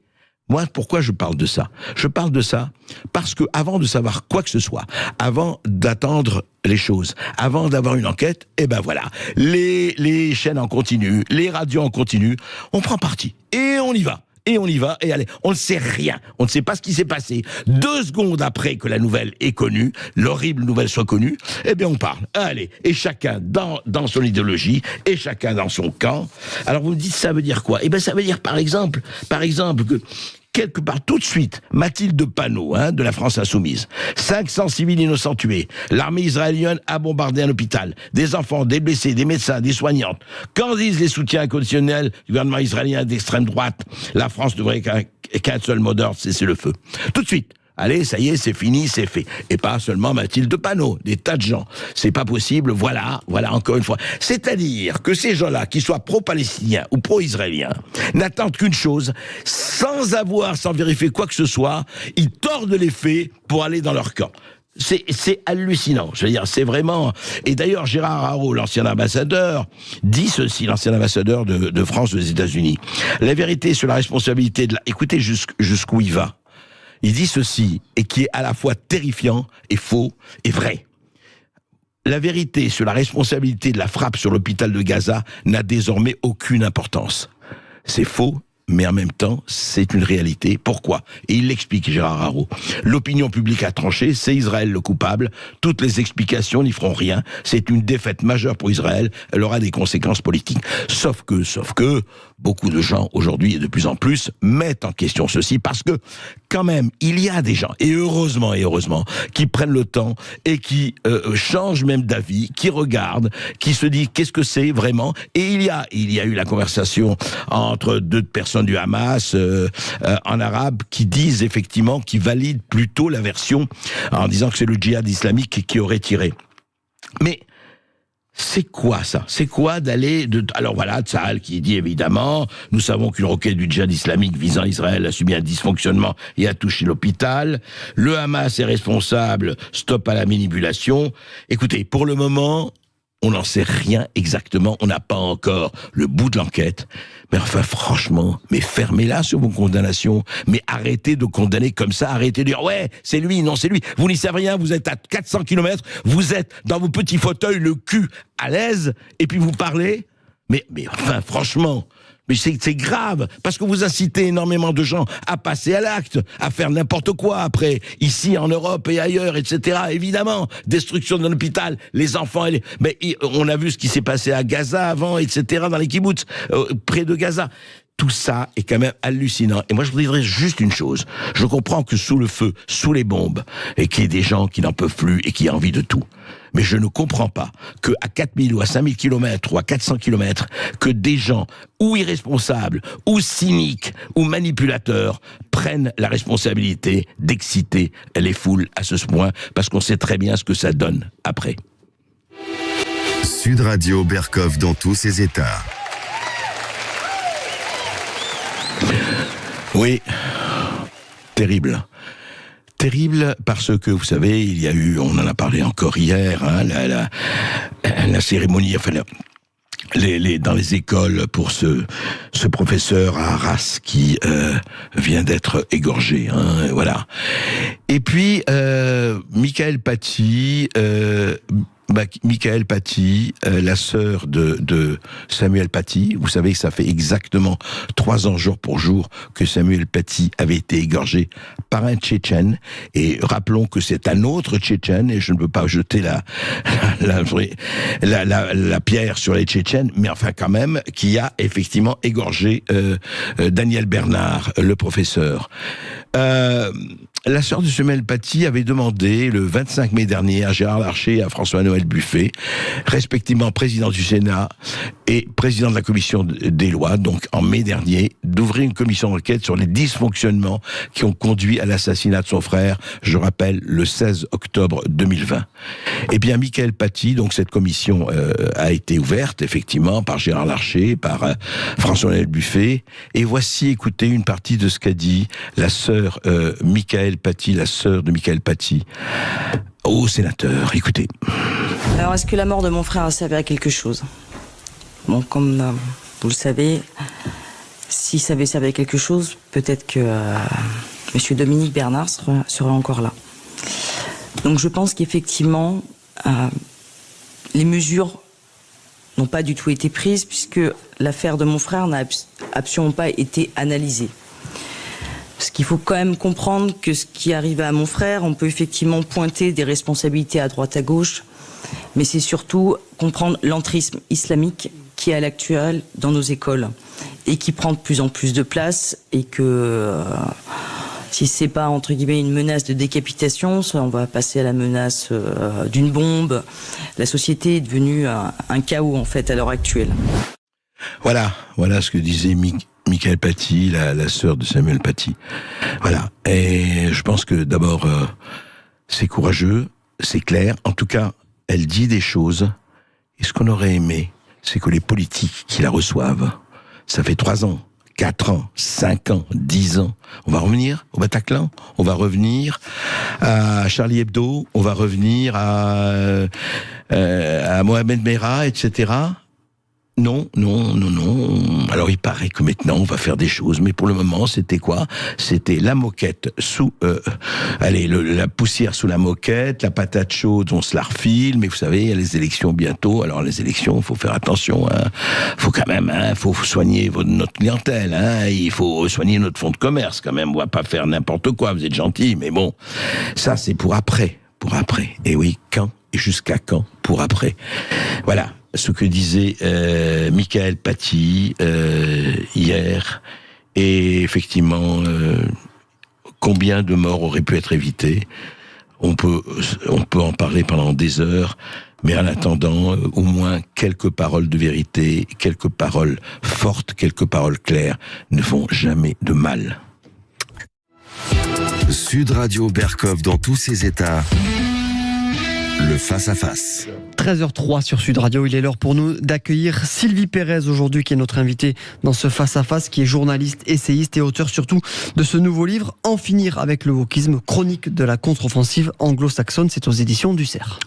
moi, pourquoi je parle de ça ? Je parle de ça parce que avant de savoir quoi que ce soit, avant d'attendre les choses, avant d'avoir une enquête, eh ben voilà, les chaînes en continu, les radios en continu, on prend parti et on y va. Et on y va, et allez, on ne sait rien, on ne sait pas ce qui s'est passé. 2 secondes après que la nouvelle est connue, l'horrible nouvelle soit connue, eh bien on parle, allez, et chacun dans son idéologie, et chacun dans son camp. Alors vous me dites, ça veut dire quoi ? Eh bien ça veut dire par exemple que quelque part, tout de suite, Mathilde Panot, de la France Insoumise. 500 civils innocents tués. L'armée israélienne a bombardé un hôpital. Des enfants, des blessés, des médecins, des soignantes. Qu'en disent les soutiens inconditionnels du gouvernement israélien d'extrême droite ? La France devrait qu'un seul mot d'ordre, c'est le feu. Tout de suite. Allez, ça y est, c'est fini, c'est fait. Et pas seulement Mathilde Panot, des tas de gens. C'est pas possible, voilà, encore une fois. C'est-à-dire que ces gens-là, qu'ils soient pro-palestiniens ou pro-israéliens, n'attendent qu'une chose, sans vérifier quoi que ce soit, ils tordent les faits pour aller dans leur camp. C'est hallucinant, je veux dire, c'est vraiment... Et d'ailleurs, Gérard Haro, l'ancien ambassadeur, dit ceci, l'ancien ambassadeur de France aux États-Unis. La vérité sur la responsabilité de la... Écoutez jusqu'où il va. Il dit ceci, et qui est à la fois terrifiant et faux et vrai. La vérité sur la responsabilité de la frappe sur l'hôpital de Gaza n'a désormais aucune importance. C'est faux, mais en même temps, c'est une réalité. Pourquoi ? Et il l'explique, Gérard Haro. L'opinion publique a tranché, c'est Israël le coupable. Toutes les explications n'y feront rien. C'est une défaite majeure pour Israël. Elle aura des conséquences politiques. Sauf que, beaucoup de gens, aujourd'hui et de plus en plus, mettent en question ceci parce que, quand même, il y a des gens, et heureusement, qui prennent le temps et qui changent même d'avis, qui regardent, qui se disent qu'est-ce que c'est vraiment. Et il y a eu la conversation entre 2 personnes du Hamas en arabe qui disent effectivement, qui valident plutôt la version en disant que c'est le djihad islamique qui aurait tiré. Mais c'est quoi ça ? C'est quoi d'aller... Alors voilà, Tsahal qui dit évidemment, nous savons qu'une roquette du djihad islamique visant Israël a subi un dysfonctionnement et a touché l'hôpital. Le Hamas est responsable, stop à la manipulation. Écoutez, pour le moment... on n'en sait rien exactement, on n'a pas encore le bout de l'enquête. Mais enfin, franchement, mais fermez-la sur vos condamnations. Mais arrêtez de condamner comme ça, arrêtez de dire « ouais, c'est lui, non, c'est lui ». Vous n'y savez rien, vous êtes à 400 km, vous êtes dans vos petits fauteuils, le cul à l'aise, et puis vous parlez. Mais enfin, franchement... mais c'est grave, parce que vous incitez énormément de gens à passer à l'acte, à faire n'importe quoi après, ici en Europe et ailleurs, etc. Évidemment, destruction de l'hôpital, les enfants, mais on a vu ce qui s'est passé à Gaza avant, etc., dans les kibboutz, près de Gaza. Tout ça est quand même hallucinant. Et moi, je vous dirais juste une chose. Je comprends que sous le feu, sous les bombes, et qu'il y ait des gens qui n'en peuvent plus et qui ont envie de tout. Mais je ne comprends pas que à 4000 ou à 5000 km ou à 400 km, que des gens ou irresponsables, ou cyniques, ou manipulateurs prennent la responsabilité d'exciter les foules à ce point, parce qu'on sait très bien ce que ça donne après. Sud Radio Berkov dans tous ses états. Oui, terrible. Terrible parce que, vous savez, il y a eu, on en a parlé encore hier, la cérémonie, enfin dans les écoles pour ce professeur à Arras qui vient d'être égorgé, hein, voilà. Et puis Michael Paty, la sœur de Samuel Paty. Vous savez que ça fait exactement 3 ans jour pour jour que Samuel Paty avait été égorgé par un Tchétchène. Et rappelons que c'est un autre Tchétchène, et je ne veux pas jeter la pierre sur les Tchétchènes, mais enfin quand même, qui a effectivement égorgé Daniel Bernard, le professeur. La sœur de Samuel Paty avait demandé le 25 mai dernier à Gérard Larcher et à François-Noël Buffet, respectivement président du Sénat et président de la commission des lois, donc en mai dernier, d'ouvrir une commission d'enquête sur les dysfonctionnements qui ont conduit à l'assassinat de son frère, je rappelle, le 16 octobre 2020. Eh bien, Michael Paty, donc cette commission a été ouverte, effectivement, par Gérard Larcher, par François-Noël Buffet, et voici, écoutez, une partie de ce qu'a dit la sœur Michael Paty, la sœur de Michael Paty, au sénateur. Écoutez. Alors, est-ce que la mort de mon frère a servi à quelque chose? Bon, comme vous le savez, si ça avait servi à quelque chose, peut-être que Monsieur Dominique Bernard serait encore là. Donc je pense qu'effectivement, les mesures n'ont pas du tout été prises, puisque l'affaire de mon frère n'a absolument pas été analysée. Parce qu'il faut quand même comprendre que ce qui arrivait à mon frère, on peut effectivement pointer des responsabilités à droite à gauche, mais c'est surtout comprendre l'entrisme islamique qui est à l'actuel dans nos écoles et qui prend de plus en plus de place, et que si c'est pas entre guillemets une menace de décapitation, on va passer à la menace d'une bombe. La société est devenue un chaos en fait à l'heure actuelle. Voilà ce que disait Michael Paty, la sœur de Samuel Paty. Voilà. Et je pense que d'abord, c'est courageux, c'est clair. En tout cas, elle dit des choses. Et ce qu'on aurait aimé, c'est que les politiques qui la reçoivent, ça fait 3 ans, 4 ans, 5 ans, 10 ans. On va revenir au Bataclan, on va revenir à Charlie Hebdo, on va revenir à Mohamed Merah, etc. Non. Alors il paraît que maintenant on va faire des choses, mais pour le moment c'était quoi? C'était la moquette sous, la poussière sous la moquette, la patate chaude, on se la refile. Mais vous savez, il y a les élections bientôt. Alors les élections, faut faire attention. Faut quand même, faut soigner notre clientèle. Il faut soigner notre fonds de commerce quand même. On va pas faire n'importe quoi. Vous êtes gentils, mais bon, ça c'est pour après. Et oui, quand et jusqu'à quand pour après? Voilà. Ce que disait Michael Paty hier, et effectivement, combien de morts auraient pu être évitées? On peut en parler pendant des heures, mais en attendant, au moins quelques paroles de vérité, quelques paroles fortes, quelques paroles claires ne font jamais de mal. Sud Radio Berkov dans tous ses états. Le face-à-face. 13h03 sur Sud Radio, il est l'heure pour nous d'accueillir Sylvie Pérez aujourd'hui, qui est notre invitée dans ce face-à-face, qui est journaliste, essayiste et auteur surtout de ce nouveau livre, En finir avec le wokisme, chronique de la contre-offensive anglo-saxonne. C'est aux éditions du Cerf.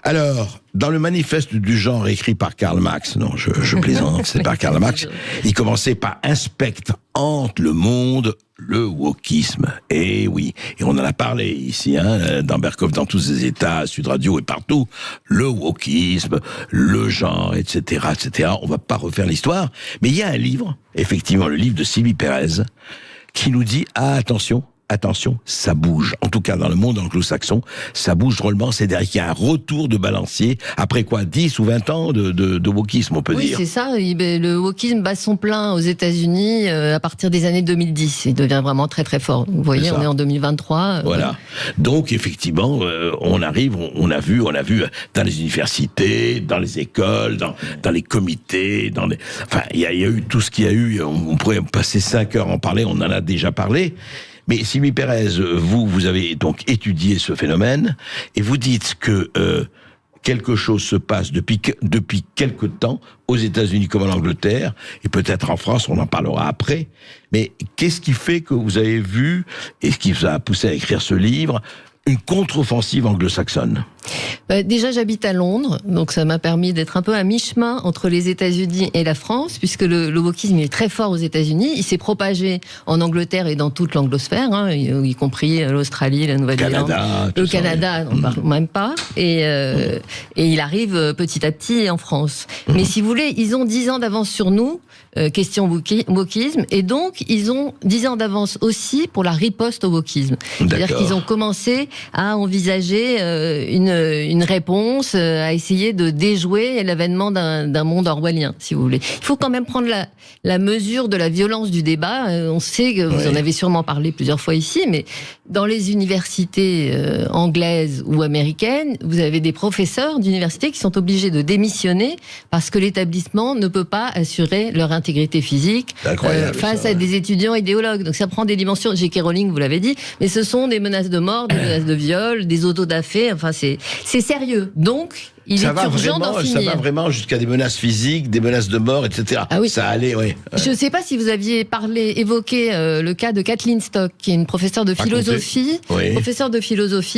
Alors, dans le manifeste du genre écrit par Karl Marx, non, je plaisante, c'est par Karl Marx, il commençait par inspecte, hante le monde, le wokisme. Et oui, et on en a parlé ici, dans Berkov, dans tous ses états, Sud Radio et partout, le wokisme, le genre, etc., etc. On va pas refaire l'histoire, mais il y a un livre, effectivement, le livre de Sylvie Pérez, qui nous dit, attention, ça bouge. En tout cas, dans le monde anglo-saxon, ça bouge drôlement. C'est-à-dire qu'il y a un retour de balancier après quoi, 10 ou 20 ans de wokisme, on peut dire. Oui, c'est ça. Le wokisme bat son plein aux États-Unis à partir des années 2010. Il devient vraiment très très fort. Vous voyez, on est en 2023. Voilà. Donc, effectivement, on a vu dans les universités, dans les écoles, dans les comités, enfin, il y a eu tout ce qu'il y a eu. On pourrait passer 5 heures en parler. On en a déjà parlé. Mais Sylvie Pérez, vous avez donc étudié ce phénomène, et vous dites que quelque chose se passe depuis quelque temps aux États-Unis comme en Angleterre, et peut-être en France, on en parlera après. Mais qu'est-ce qui fait que vous avez vu, et ce qui vous a poussé à écrire ce livre, une contre-offensive anglo-saxonne? Déjà, j'habite à Londres, donc ça m'a permis d'être un peu à mi-chemin entre les États-Unis et la France, puisque le wokisme est très fort aux États-Unis. Il s'est propagé en Angleterre et dans toute l'anglosphère, y compris l'Australie, la Nouvelle-Zélande, le Canada, on ne parle même pas. Et il arrive petit à petit en France. Mais si vous voulez, ils ont 10 ans d'avance sur nous, question wokisme, et donc ils ont 10 ans d'avance aussi pour la riposte au wokisme. C'est-à-dire qu'ils ont commencé à envisager une réponse, à essayer de déjouer l'avènement d'un monde orwellien, si vous voulez. Il faut quand même prendre la mesure de la violence du débat. On sait que vous en avez sûrement parlé plusieurs fois ici, mais dans les universités anglaises ou américaines, vous avez des professeurs d'université qui sont obligés de démissionner parce que l'établissement ne peut pas assurer leur intégrité physique face à des étudiants idéologues. Donc ça prend des dimensions, J.K. Rowling vous l'avez dit, mais ce sont des menaces de mort, des menaces de viol, des autodafés, enfin c'est sérieux. Donc il est urgent d'en finir. Ça va vraiment jusqu'à des menaces physiques, des menaces de mort, etc. Ah oui. Ça allait, oui. Je ne sais pas si vous aviez évoqué le cas de Kathleen Stock, qui est une professeure de philosophie,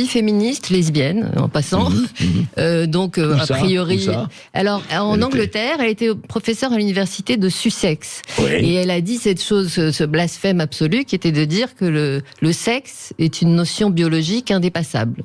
féministe, lesbienne, en passant. Donc, a priori. Alors, en Angleterre, elle était professeure à l'université de Sussex. Et elle a dit cette chose, ce blasphème absolu, qui était de dire que le sexe est une notion biologique indépassable.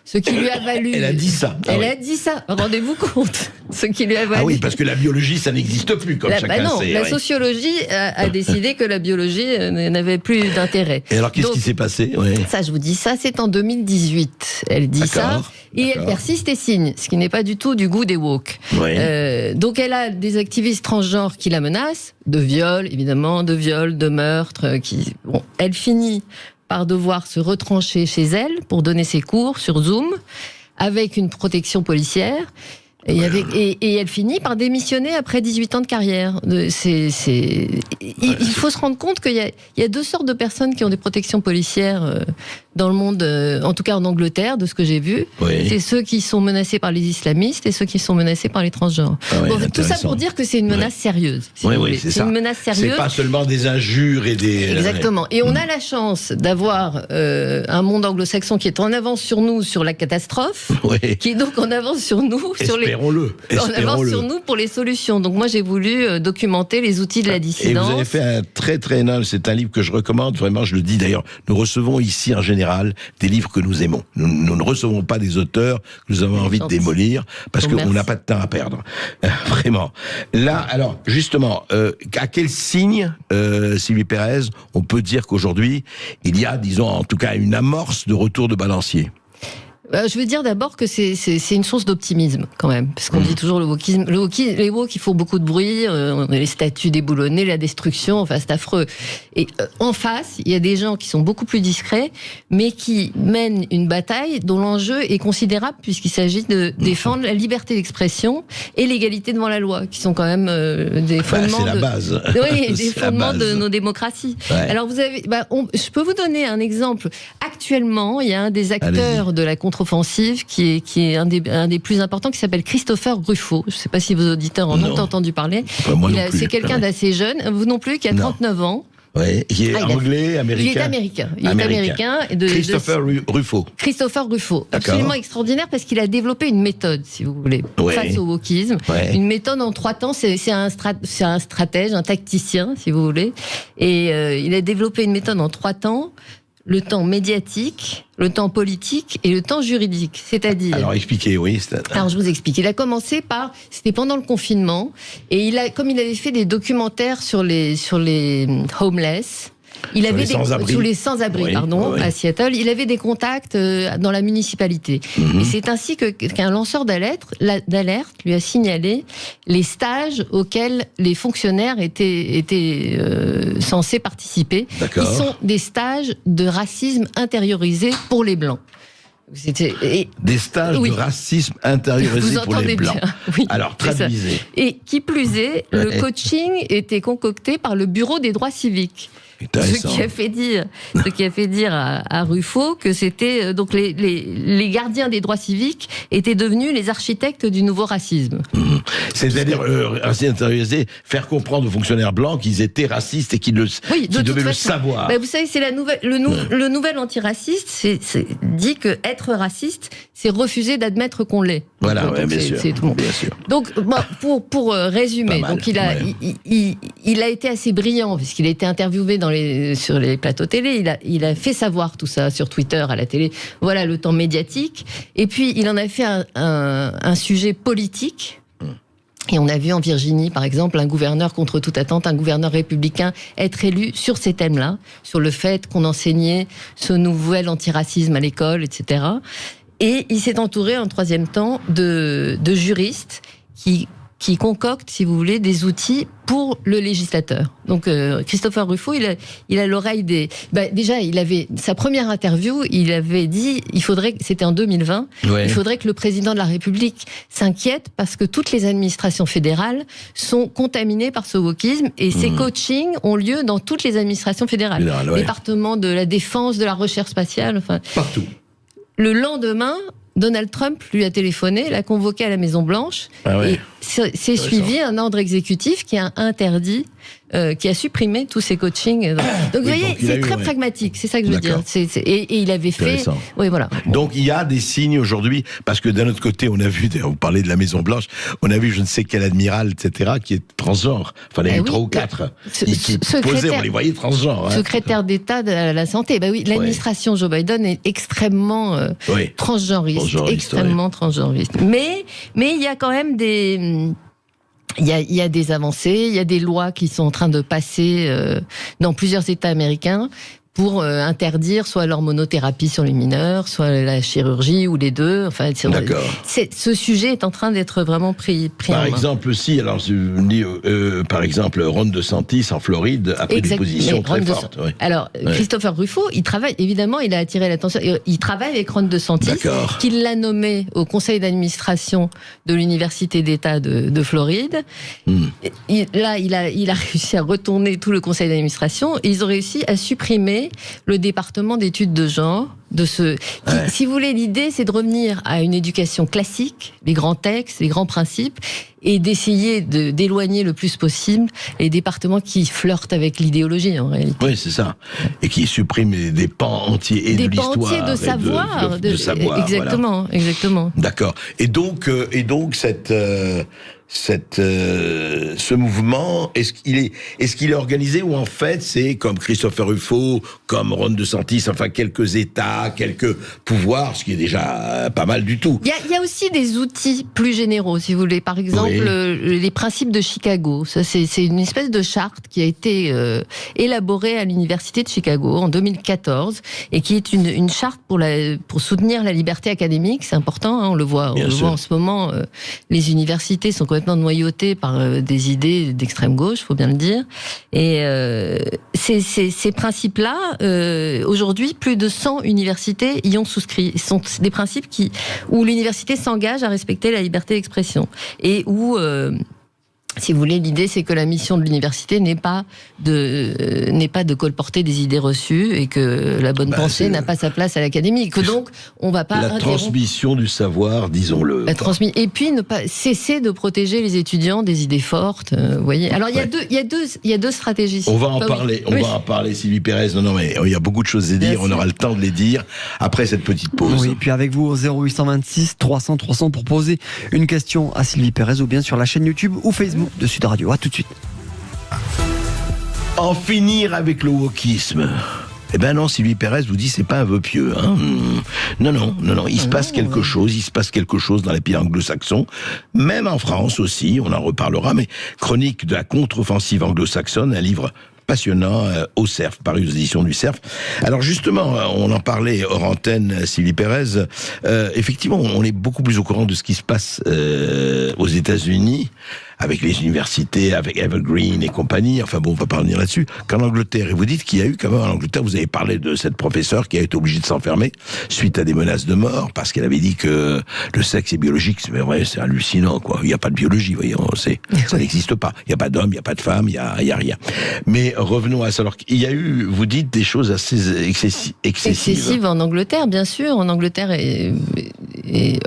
Ce qui lui a valu... Elle a dit ça. A dit ça, rendez-vous compte. Ce qui lui a valu... Ah oui, parce que la biologie, ça n'existe plus, comme chacun sait. La sociologie a décidé que la biologie n'avait plus d'intérêt. Et alors, qu'est-ce qui s'est passé? Ça, je vous dis ça, c'est en 2018. Elle dit ça, et elle persiste et signe, ce qui n'est pas du tout du goût des woke. Donc, elle a des activistes transgenres qui la menacent, de viol, évidemment, de meurtre, elle finit par devoir se retrancher chez elle pour donner ses cours sur Zoom avec une protection policière. Et elle finit par démissionner après 18 ans de carrière. Il faut se rendre compte qu'il y a deux sortes de personnes qui ont des protections policières dans le monde, en tout cas en Angleterre, de ce que j'ai vu. C'est ceux qui sont menacés par les islamistes et ceux qui sont menacés par les transgenres. Tout ça pour dire que c'est une menace sérieuse. C'est une menace sérieuse. C'est pas seulement des injures et des... Exactement. Et on a la chance d'avoir un monde anglo-saxon qui est en avance sur nous sur la catastrophe, qui est donc en avance sur nous sur les... On avance sur nous pour les solutions. Donc moi j'ai voulu documenter les outils de la dissidence. Et vous avez fait un très très énorme, c'est un livre que je recommande, vraiment je le dis d'ailleurs, nous recevons ici en général des livres que nous aimons. Nous ne recevons pas des auteurs que nous avons envie de démolir parce qu'on n'a pas de temps à perdre. Vraiment. Là, alors justement, à quel signe, Sylvie Pérez, on peut dire qu'aujourd'hui il y a, disons en tout cas, une amorce de retour de balancier? Je veux dire d'abord que c'est une source d'optimisme quand même, parce qu'on dit toujours les woke, ils font beaucoup de bruit, les statues déboulonnées, la destruction, enfin c'est affreux. Et en face, il y a des gens qui sont beaucoup plus discrets, mais qui mènent une bataille dont l'enjeu est considérable puisqu'il s'agit de défendre la liberté d'expression et l'égalité devant la loi, qui sont quand même des fondements. C'est la base. Oui, des fondements de nos démocraties. Alors vous avez, je peux vous donner un exemple. Actuellement, il y a un des acteurs de la contre-offensive qui est un des plus importants, qui s'appelle Christopher Rufo. Je ne sais pas si vos auditeurs en ont entendu parler. C'est quelqu'un d'assez jeune, vous non plus, qui a 39 ans. Oui, il est anglais, américain. Il est américain. Il est américain. Christopher Rufo. Christopher Rufo. Absolument extraordinaire parce qu'il a développé une méthode, si vous voulez, face au wokisme. Une méthode en 3 temps. C'est un stratège, un tacticien, si vous voulez. Et il a développé une méthode en 3 temps. Le temps médiatique, le temps politique et le temps juridique. C'est-à-dire... Alors expliquez, oui. Alors je vous explique. Il a commencé c'était pendant le confinement, et comme il avait fait des documentaires sur les homeless, sur les sans-abri, à Seattle, il avait des contacts dans la municipalité. Et c'est ainsi qu'un lanceur d'alerte lui a signalé les stages auxquels les fonctionnaires étaient censés participer, qui sont des stages de racisme intériorisé pour les Blancs. Des stages de racisme intériorisé pour les Blancs. Alors, traduisez. Et qui plus est, le coaching était concocté par le Bureau des droits civiques. Intéressant. Ce qui a fait dire à Ruffo que c'était donc les gardiens des droits civiques étaient devenus les architectes du nouveau racisme. C'est-à-dire intérioriser, faire comprendre aux fonctionnaires blancs qu'ils étaient racistes et qu'ils devaient le savoir. Vous savez, c'est le nouvel antiraciste dit que être raciste, c'est refuser d'admettre qu'on l'est. Voilà, donc, bien sûr. Bien sûr. Donc, pour résumer, donc il a été assez brillant puisqu'il a été interviewé sur les plateaux télé. Il a fait savoir tout ça sur Twitter, à la télé. Voilà le temps médiatique. Et puis il en a fait un sujet politique. Et on a vu en Virginie, par exemple, un gouverneur contre toute attente, un gouverneur républicain être élu sur ces thèmes-là, sur le fait qu'on enseignait ce nouvel antiracisme à l'école, etc. Et il s'est entouré, en troisième temps, de juristes qui concoctent, si vous voulez, des outils pour le législateur. Donc, Christopher Ruffo, il a l'oreille des... déjà, il avait... Sa première interview, il avait dit, c'était en 2020, il faudrait que le président de la République s'inquiète parce que toutes les administrations fédérales sont contaminées par ce wokisme et ces coachings ont lieu dans toutes les administrations fédérales. Département de la défense, de la recherche spatiale, enfin... Partout. Le lendemain... Donald Trump lui a téléphoné, l'a convoqué à la Maison-Blanche, et c'est suivi un ordre exécutif qui a interdit, qui a supprimé tous ces coachings. Donc vous voyez, c'est très pragmatique, c'est ça que je veux dire. Et il avait fait... Oui, voilà. Donc il y a des signes aujourd'hui, parce que d'un autre côté, on a vu, vous parlez de la Maison-Blanche, on a vu je ne sais quel admiral, etc., qui est transgenre. Enfin, il y en a eu 3 ou 4 qui posaient, on les voyait transgenres. Secrétaire d'État de la Santé. L'administration Joe Biden est extrêmement transgenriste. Extrêmement transgenriste. Mais il y a quand même il y a des avancées, il y a des lois qui sont en train de passer dans plusieurs États américains pour interdire soit l'hormonothérapie sur les mineurs, soit la chirurgie, ou les deux. Enfin, ce sujet est en train d'être vraiment pris en main. Par exemple, par exemple, Ron DeSantis en Floride a pris des positions très fortes. Alors, Christopher Ruffo, il travaille, évidemment, il a attiré l'attention, il travaille avec Ron DeSantis, qui l'a nommé au conseil d'administration de l'Université d'État de Floride. Il a réussi à retourner tout le conseil d'administration, et ils ont réussi à supprimer le département d'études de genre si vous voulez, l'idée c'est de revenir à une éducation classique, les grands textes, les grands principes, et d'essayer d'éloigner le plus possible les départements qui flirtent avec l'idéologie en réalité. Oui, c'est ça. Et qui suppriment des pans entiers de l'histoire. Des pans entiers de savoir. De savoir. Exactement, voilà. Exactement. D'accord. Et donc ce mouvement, est-ce qu'il est organisé, ou en fait c'est comme Christopher Ruffo, comme Ron DeSantis, enfin quelques États, quelques pouvoirs, ce qui est déjà pas mal du tout. Il y a aussi des outils plus généraux, si vous voulez. Par exemple, les principes de Chicago. Ça, c'est une espèce de charte qui a été élaborée à l'université de Chicago en 2014 et qui est une charte pour soutenir la liberté académique. C'est important, hein, on le voit en ce moment. Les universités sont complètement noyautées par des idées d'extrême gauche, faut bien le dire. Et ces principes-là, aujourd'hui, plus de 100 universités y ont souscrit. Ce sont des principes où l'université s'engage à respecter la liberté d'expression et où si vous voulez, l'idée c'est que la mission de l'université n'est pas de colporter des idées reçues et que la bonne pensée n'a pas sa place à l'académie, que donc on va pas la transmission du savoir, disons-le. Et puis ne pas cesser de protéger les étudiants des idées fortes, vous voyez. Alors il y a deux stratégies. On va en parler, on va en parler, Sylvie Pérez. Non, mais il y a beaucoup de choses à dire. On aura le temps de les dire après cette petite pause. Oui, et puis avec vous au 0826 300 300 pour poser une question à Sylvie Pérez, ou bien sur la chaîne YouTube ou Facebook de Sud Radio. À tout de suite. En finir avec le wokisme. Eh ben non, Sylvie Pérez vous dit c'est pas un vœu pieux. Hein. Non. Il se passe quelque chose dans les pays anglo-saxons, même en France aussi. On en reparlera. Mais chronique de la contre-offensive anglo-saxonne, un livre passionnant au CERF, paru aux éditions du CERF. Alors justement, on en parlait hors antenne, Sylvie Pérez. Effectivement, on est beaucoup plus au courant de ce qui se passe aux États-Unis avec les universités, avec Evergreen et compagnie, enfin bon, on va pas revenir là-dessus, qu'en Angleterre, et vous dites qu'il y a eu quand même en Angleterre, vous avez parlé de cette professeure qui a été obligée de s'enfermer suite à des menaces de mort, parce qu'elle avait dit que le sexe est biologique. C'est vrai, c'est hallucinant, quoi. Il n'y a pas de biologie, voyez, on sait. Ça n'existe pas. Il n'y a pas d'homme, il n'y a pas de femme, il y a rien. Mais revenons à ça. Alors, il y a eu, vous dites, des choses assez excessives. Excessives en Angleterre, bien sûr. En Angleterre et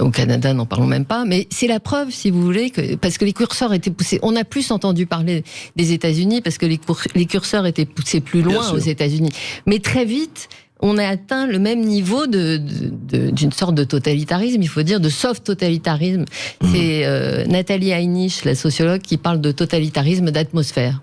au Canada, n'en parlons même pas. Mais c'est la preuve, si vous voulez, parce que les curseurs étaient poussés. On a plus entendu parler des États-Unis parce que les curseurs étaient poussés plus loin aux États-Unis. Mais très vite, on a atteint le même niveau d'une sorte de totalitarisme, il faut dire, de soft totalitarisme. C'est Nathalie Heinisch, la sociologue, qui parle de totalitarisme d'atmosphère.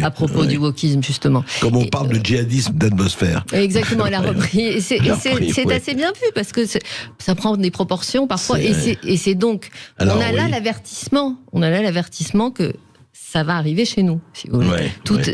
À propos du wokisme, justement. Comme on parle de djihadisme d'atmosphère. Exactement, elle a repris. Et c'est assez bien vu, parce que ça prend des proportions parfois. Et c'est donc... Alors, on a là l'avertissement. On a là l'avertissement que ça va arriver chez nous, si vous voulez.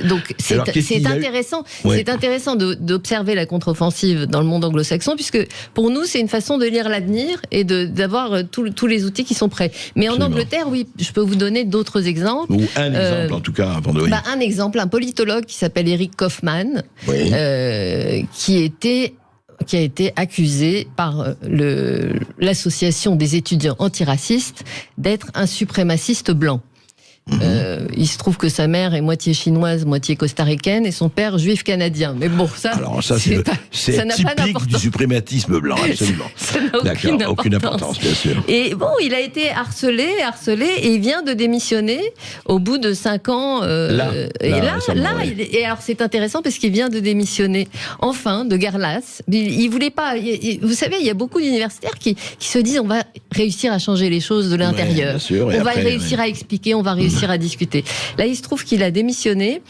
Donc c'est intéressant. C'est intéressant d'observer la contre-offensive dans le monde anglo-saxon, puisque pour nous c'est une façon de lire l'avenir et d'avoir tous les outils qui sont prêts. Mais en Angleterre, oui, je peux vous donner d'autres exemples. Ou un exemple en tout cas, avant de venir. Un exemple, un politologue qui s'appelle Eric Kaufmann, qui a été accusé par l'association des étudiants antiracistes d'être un suprémaciste blanc. Il se trouve que sa mère est moitié chinoise, moitié costaricaine, et son père juif canadien. Mais bon, ça c'est typique du suprématisme blanc, absolument. Ça n'a aucune importance, bien sûr. Et bon, il a été harcelé, et il vient de démissionner au bout de 5 ans. Et alors c'est intéressant parce qu'il vient de démissionner, enfin, de Garlas. Il voulait pas. Vous savez, il y a beaucoup d'universitaires qui se disent on va réussir à changer les choses de l'intérieur. On va réussir à expliquer, on va réussir à discuter. Là, il se trouve qu'il a démissionné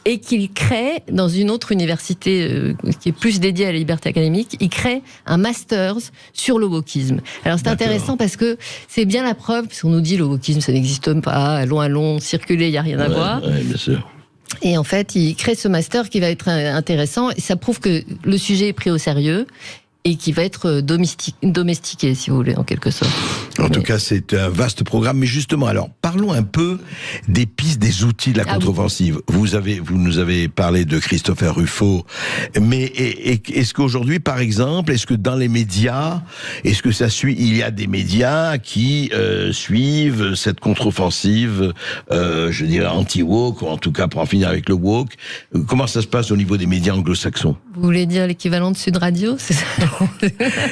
et qu'il crée, dans une autre université qui est plus dédiée à la liberté académique, il crée un master sur le wokisme. Alors c'est intéressant parce que c'est bien la preuve, parce qu'on nous dit le wokisme ça n'existe pas, allons, circuler, il n'y a rien à voir. Oui, bien sûr. Et en fait, il crée ce master qui va être intéressant, et ça prouve que le sujet est pris au sérieux et qui va être domestiqué, si vous voulez, en quelque sorte. En tout cas, c'est un vaste programme. Mais justement, alors, parlons un peu des pistes, des outils de la contre-offensive. Vous nous avez parlé de Christopher Rufo. Mais est-ce qu'aujourd'hui, par exemple, est-ce que dans les médias, il y a des médias qui suivent cette contre-offensive, je dirais anti-woke, ou en tout cas pour en finir avec le woke? Comment ça se passe au niveau des médias anglo-saxons? Vous voulez dire l'équivalent de Sud Radio, c'est ça?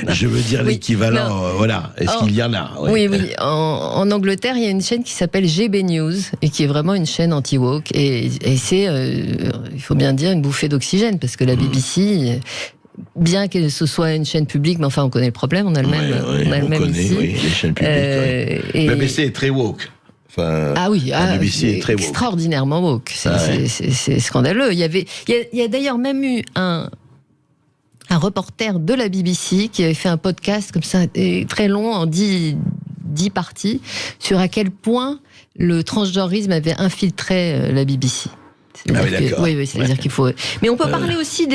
Je veux dire l'équivalent, voilà. Est-ce qu'il y en a? Oui. En Angleterre, il y a une chaîne qui s'appelle GB News et qui est vraiment une chaîne anti-woke. Et c'est, il faut bien dire, une bouffée d'oxygène, parce que la BBC, bien que ce soit une chaîne publique, mais enfin, on connaît le problème, on a le même ici. Oui, les chaînes publiques. La BBC est très woke. La BBC est très woke. Extraordinairement woke. C'est scandaleux. Il y a d'ailleurs même eu un reporter de la BBC qui avait fait un podcast comme ça, très long, en 10 parties, sur à quel point le transgenrisme avait infiltré la BBC. C'est-à-dire qu'il faut. Mais on peut parler aussi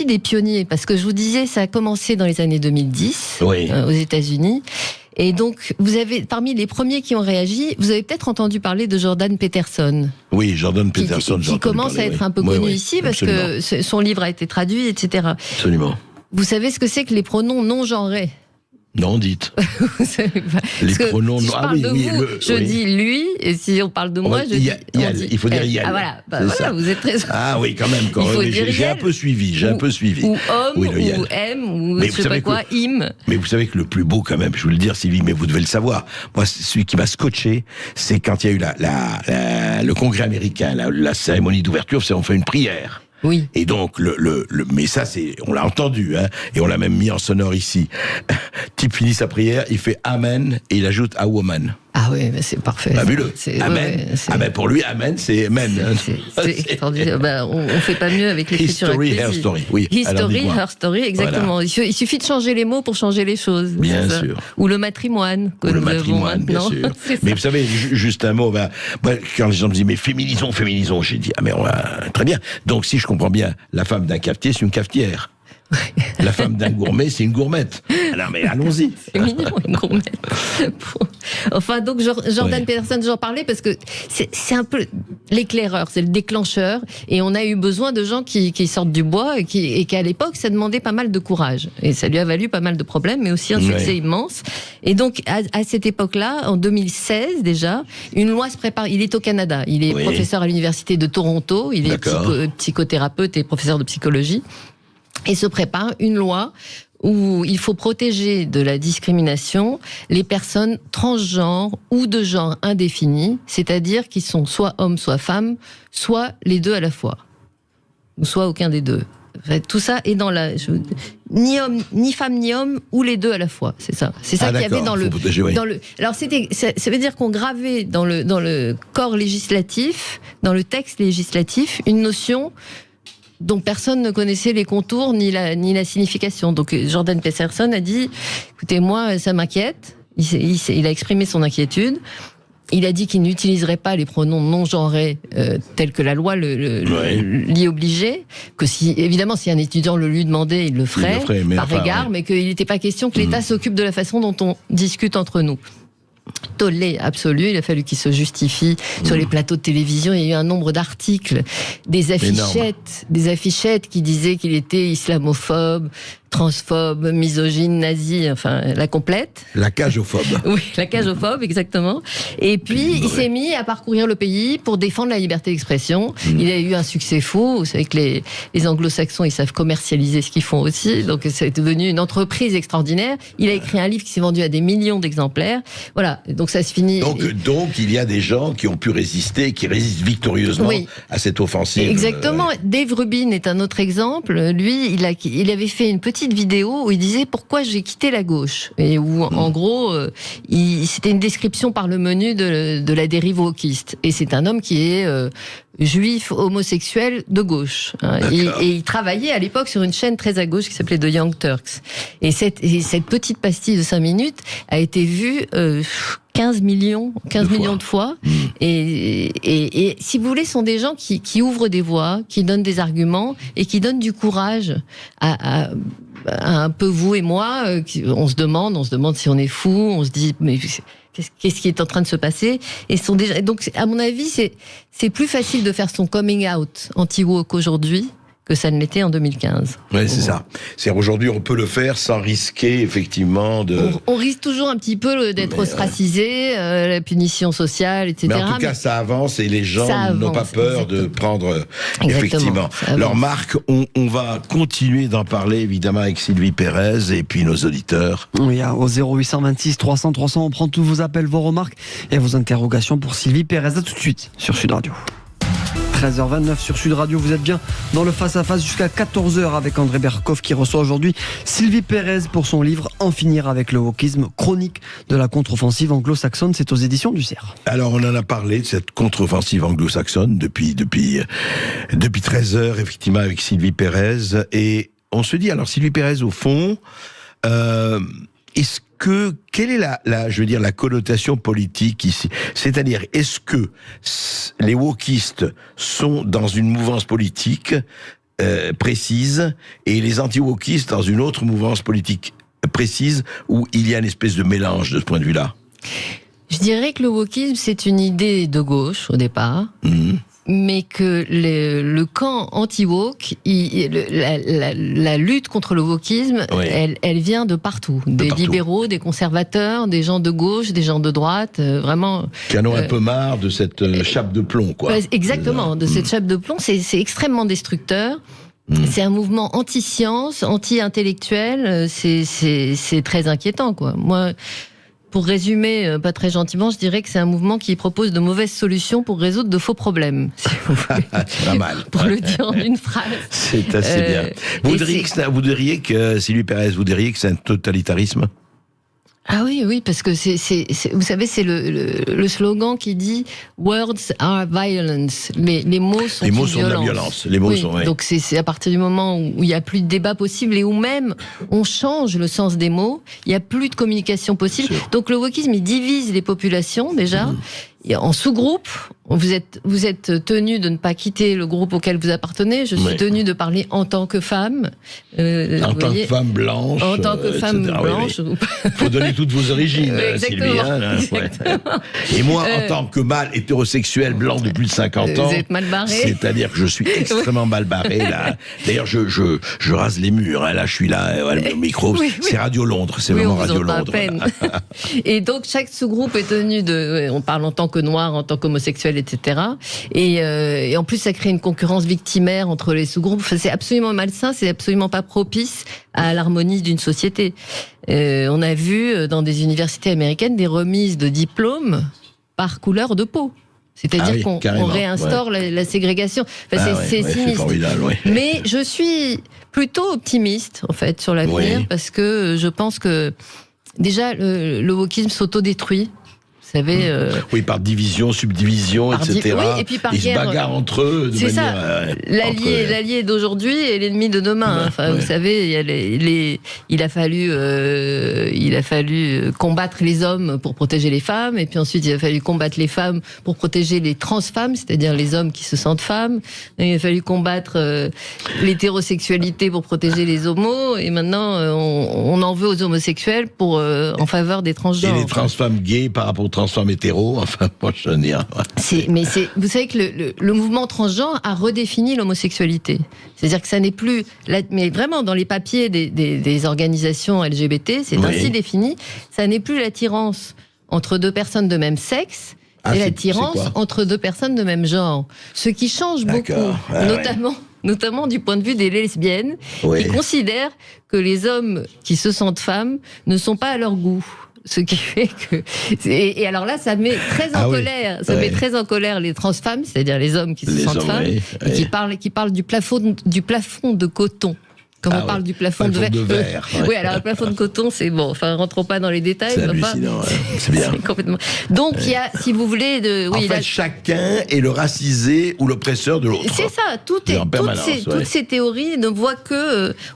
des pionniers, parce que je vous disais, ça a commencé dans les années 2010 aux États-Unis. Et donc, vous avez, parmi les premiers qui ont réagi, vous avez peut-être entendu parler de Jordan Peterson. Oui, Jordan Peterson. Qui commence à être un peu connu ici, parce que son livre a été traduit, etc. Absolument. Vous savez ce que c'est que les pronoms non genrés? Non, dites. Vous savez pas. Les pronoms. Si je parle de vous, je dis lui, et si on parle de moi, je dis. Il faut dire Yel. Ah voilà, vous êtes très. Ah oui, quand même. J'ai un peu suivi. Ou homme, ou M, ou je sais pas quoi, im. Mais vous savez que le plus beau, quand même, je vous le dire, Sylvie, mais vous devez le savoir. Moi, celui qui m'a scotché, c'est quand il y a eu le congrès américain, la cérémonie d'ouverture, on fait une prière. Oui. Et donc, mais ça, on l'a entendu, hein, et on l'a même mis en sonore ici. Type finit sa prière, il fait Amen, et il ajoute A woman. Ah oui, c'est parfait. Fabuleux. Amen. Pour lui, Amen, c'est Amen. C'est extraordinaire. On fait pas mieux avec l'écriture. History, her story. Oui. History, her story, exactement. Voilà. Il suffit de changer les mots pour changer les choses. Bien sûr. Ou le matrimoine. Ou le matrimoine, bien sûr. Mais vous savez, juste un mot, quand les gens me disent, mais féminisons, j'ai dit, très bien. Donc, si je comprends bien, la femme d'un cafetier, c'est une cafetière. La femme d'un gourmet, c'est une gourmette. Alors, mais allons-y. C'est mignon, une gourmette. Enfin, donc, Jordan Peterson, j'en parlais parce que c'est un peu l'éclaireur, c'est le déclencheur. Et on a eu besoin de gens qui sortent du bois et qu'à l'époque, ça demandait pas mal de courage. Et ça lui a valu pas mal de problèmes, mais aussi un succès immense. Et donc, à cette époque-là, en 2016 déjà, une loi se prépare. Il est au Canada. Il est professeur à l'université de Toronto. Il est psychothérapeute et professeur de psychologie. Et se prépare une loi où il faut protéger de la discrimination les personnes transgenres ou de genre indéfini, c'est-à-dire qui sont soit hommes, soit femmes, soit les deux à la fois, ou soit aucun des deux. En fait, tout ça est dans ni homme, ni femme, ni homme, ou les deux à la fois. C'est ça. C'est ça qu'il y avait dans le. Alors ça veut dire qu'on gravait dans le corps législatif, dans le texte législatif, une notion dont personne ne connaissait les contours ni la signification. Donc Jordan Peterson a dit, écoutez, moi, ça m'inquiète. Il a exprimé son inquiétude. Il a dit qu'il n'utiliserait pas les pronoms non genrés tels que la loi l'y obligeait. Que évidemment, si un étudiant le lui demandait, il le ferait par égard, mais qu'il n'était pas question que l'État s'occupe de la façon dont on discute entre nous. Tollé absolu, il a fallu qu'il se justifie sur les plateaux de télévision. Il y a eu un nombre d'articles, des affichettes qui disaient qu'il était islamophobe, transphobe, misogyne, nazi, enfin la complète. La cagophobe. Oui, la cagophobe, exactement. Et puis il s'est mis à parcourir le pays pour défendre la liberté d'expression. Il a eu un succès fou. Vous savez que les anglo-saxons, ils savent commercialiser ce qu'ils font aussi. Donc c'est devenu une entreprise extraordinaire. Il a écrit un livre qui s'est vendu à des millions d'exemplaires. Voilà, donc ça se finit. Donc il y a des gens qui ont pu résister, qui résistent victorieusement à cette offensive. Exactement. Dave Rubin est un autre exemple. Lui, il avait fait une petite vidéo où il disait pourquoi j'ai quitté la gauche, et où en gros c'était une description par le menu de la dérive wokiste, et c'est un homme qui est juif homosexuel de gauche, et il travaillait à l'époque sur une chaîne très à gauche qui s'appelait The Young Turks, et cette petite pastille de 5 minutes a été vue 15 millions de fois. Et si vous voulez, sont des gens qui ouvrent des voies, qui donnent des arguments et qui donnent du courage à un peu vous et moi. On se demande si on est fou, on se dit mais qu'est-ce qui est en train de se passer, et donc à mon avis c'est plus facile de faire son coming out anti-woke aujourd'hui que ça ne l'était en 2015. Oui, c'est ça. C'est-à-dire aujourd'hui, on peut le faire sans risquer, effectivement, de... On risque toujours un petit peu d'être ostracisé, la punition sociale, etc. Mais en tout cas, ça avance et les gens n'ont pas peur de prendre... Effectivement. Alors, Marc, on va continuer d'en parler, évidemment, avec Sylvie Pérez et puis nos auditeurs. Oui, au 0826 300 300, on prend tous vos appels, vos remarques et vos interrogations pour Sylvie Pérez. À tout de suite sur Sud Radio. 13h29 sur Sud Radio, vous êtes bien dans le face-à-face jusqu'à 14h avec André Berkoff qui reçoit aujourd'hui Sylvie Pérez pour son livre En finir avec le wokisme, chronique de la contre-offensive anglo-saxonne. C'est aux éditions du CERF. Alors on en a parlé de cette contre-offensive anglo-saxonne depuis 13h effectivement avec Sylvie Pérez, et on se dit alors Sylvie Pérez au fond, quelle est la connotation politique ici? C'est-à-dire, est-ce que les wokistes sont dans une mouvance politique précise et les anti-wokistes dans une autre mouvance politique précise, où il y a une espèce de mélange de ce point de vue-là? Je dirais que le wokisme, c'est une idée de gauche au départ. Mais que le camp anti-woke, la lutte contre le wokisme, elle vient de partout. Des libéraux, des conservateurs, des gens de gauche, des gens de droite, vraiment... Qui en ont un peu marre de cette chape de plomb, quoi. Exactement, de cette chape de plomb. C'est extrêmement destructeur. C'est un mouvement anti-science, anti-intellectuel. C'est très inquiétant, quoi. Moi... Pour résumer, pas très gentiment, je dirais que c'est un mouvement qui propose de mauvaises solutions pour résoudre de faux problèmes. Si vous voulez. Pas mal. Pour le dire en une phrase. C'est assez bien. Vous diriez que, Sylvie Pérez, vous diriez que c'est un totalitarisme? Ah oui, parce que vous savez, c'est le slogan qui dit « Words are violence ». Les mots sont de la violence. Les mots sont, donc c'est à partir du moment où il n'y a plus de débat possible et où même on change le sens des mots, il n'y a plus de communication possible. Donc le wokisme, il divise les populations déjà. Et en sous-groupe, Vous êtes tenu de ne pas quitter le groupe auquel vous appartenez. Je suis tenu de parler en tant que femme. En tant que femme blanche. En tant que femme blanche. Il faut donner toutes vos origines, Sylvie. Hein, Et moi, en tant que mâle hétérosexuel blanc de plus de 50 ans. Vous êtes mal barré. C'est-à-dire que je suis extrêmement mal barré, là. D'ailleurs, je rase les murs. Hein, là, je suis là, le micro. C'est Radio Londres. C'est vraiment Radio Londres. Voilà. Et donc, chaque sous-groupe est tenu de. On parle en tant que noir, en tant qu'homosexuel, etc. Et en plus, ça crée une concurrence victimaire entre les sous-groupes. Enfin, c'est absolument malsain, c'est absolument pas propice à l'harmonie d'une société. On a vu dans des universités américaines des remises de diplômes par couleur de peau. C'est-à-dire qu'on réinstaure la ségrégation. Enfin, c'est sinistre. Mais je suis plutôt optimiste, en fait, sur l'avenir, parce que je pense que déjà, le wokisme s'autodétruit. Vous savez, oui, par division, subdivision, etc. Oui, et puis par ils guerre. Se bagarrent entre eux. De c'est manière, ça. L'allié d'aujourd'hui et l'ennemi de demain. Enfin, vous savez, il a fallu combattre les hommes pour protéger les femmes, et puis ensuite il a fallu combattre les femmes pour protéger les transfemmes, c'est-à-dire les hommes qui se sentent femmes. Et il a fallu combattre l'hétérosexualité pour protéger les homos, et maintenant on en veut aux homosexuels pour en faveur des transgenres. Et les transfemmes gays par rapport aux transforme hétéro, enfin, moi je veux dire. Vous savez que le mouvement transgenre a redéfini l'homosexualité. C'est-à-dire que ça n'est plus, mais vraiment dans les papiers des organisations LGBT, c'est ainsi défini, ça n'est plus l'attirance entre deux personnes de même sexe, et l'attirance entre deux personnes de même genre. Ce qui change beaucoup, notamment du point de vue des lesbiennes, qui considèrent que les hommes qui se sentent femmes ne sont pas à leur goût. Ce qui fait que... Et alors là, ça met très en colère. Ça met très en colère les transfemmes, c'est-à-dire les hommes qui se sentent femmes, et qui parlent du plafond de coton. Quand on parle du plafond de verre. Oui, alors le plafond de coton, c'est bon. Enfin, rentrons pas dans les détails. C'est hallucinant. C'est bien. Complètement. Donc, il y a, si vous voulez, chacun est le racisé ou l'oppresseur de l'autre. C'est ça. Toutes ces théories ne voient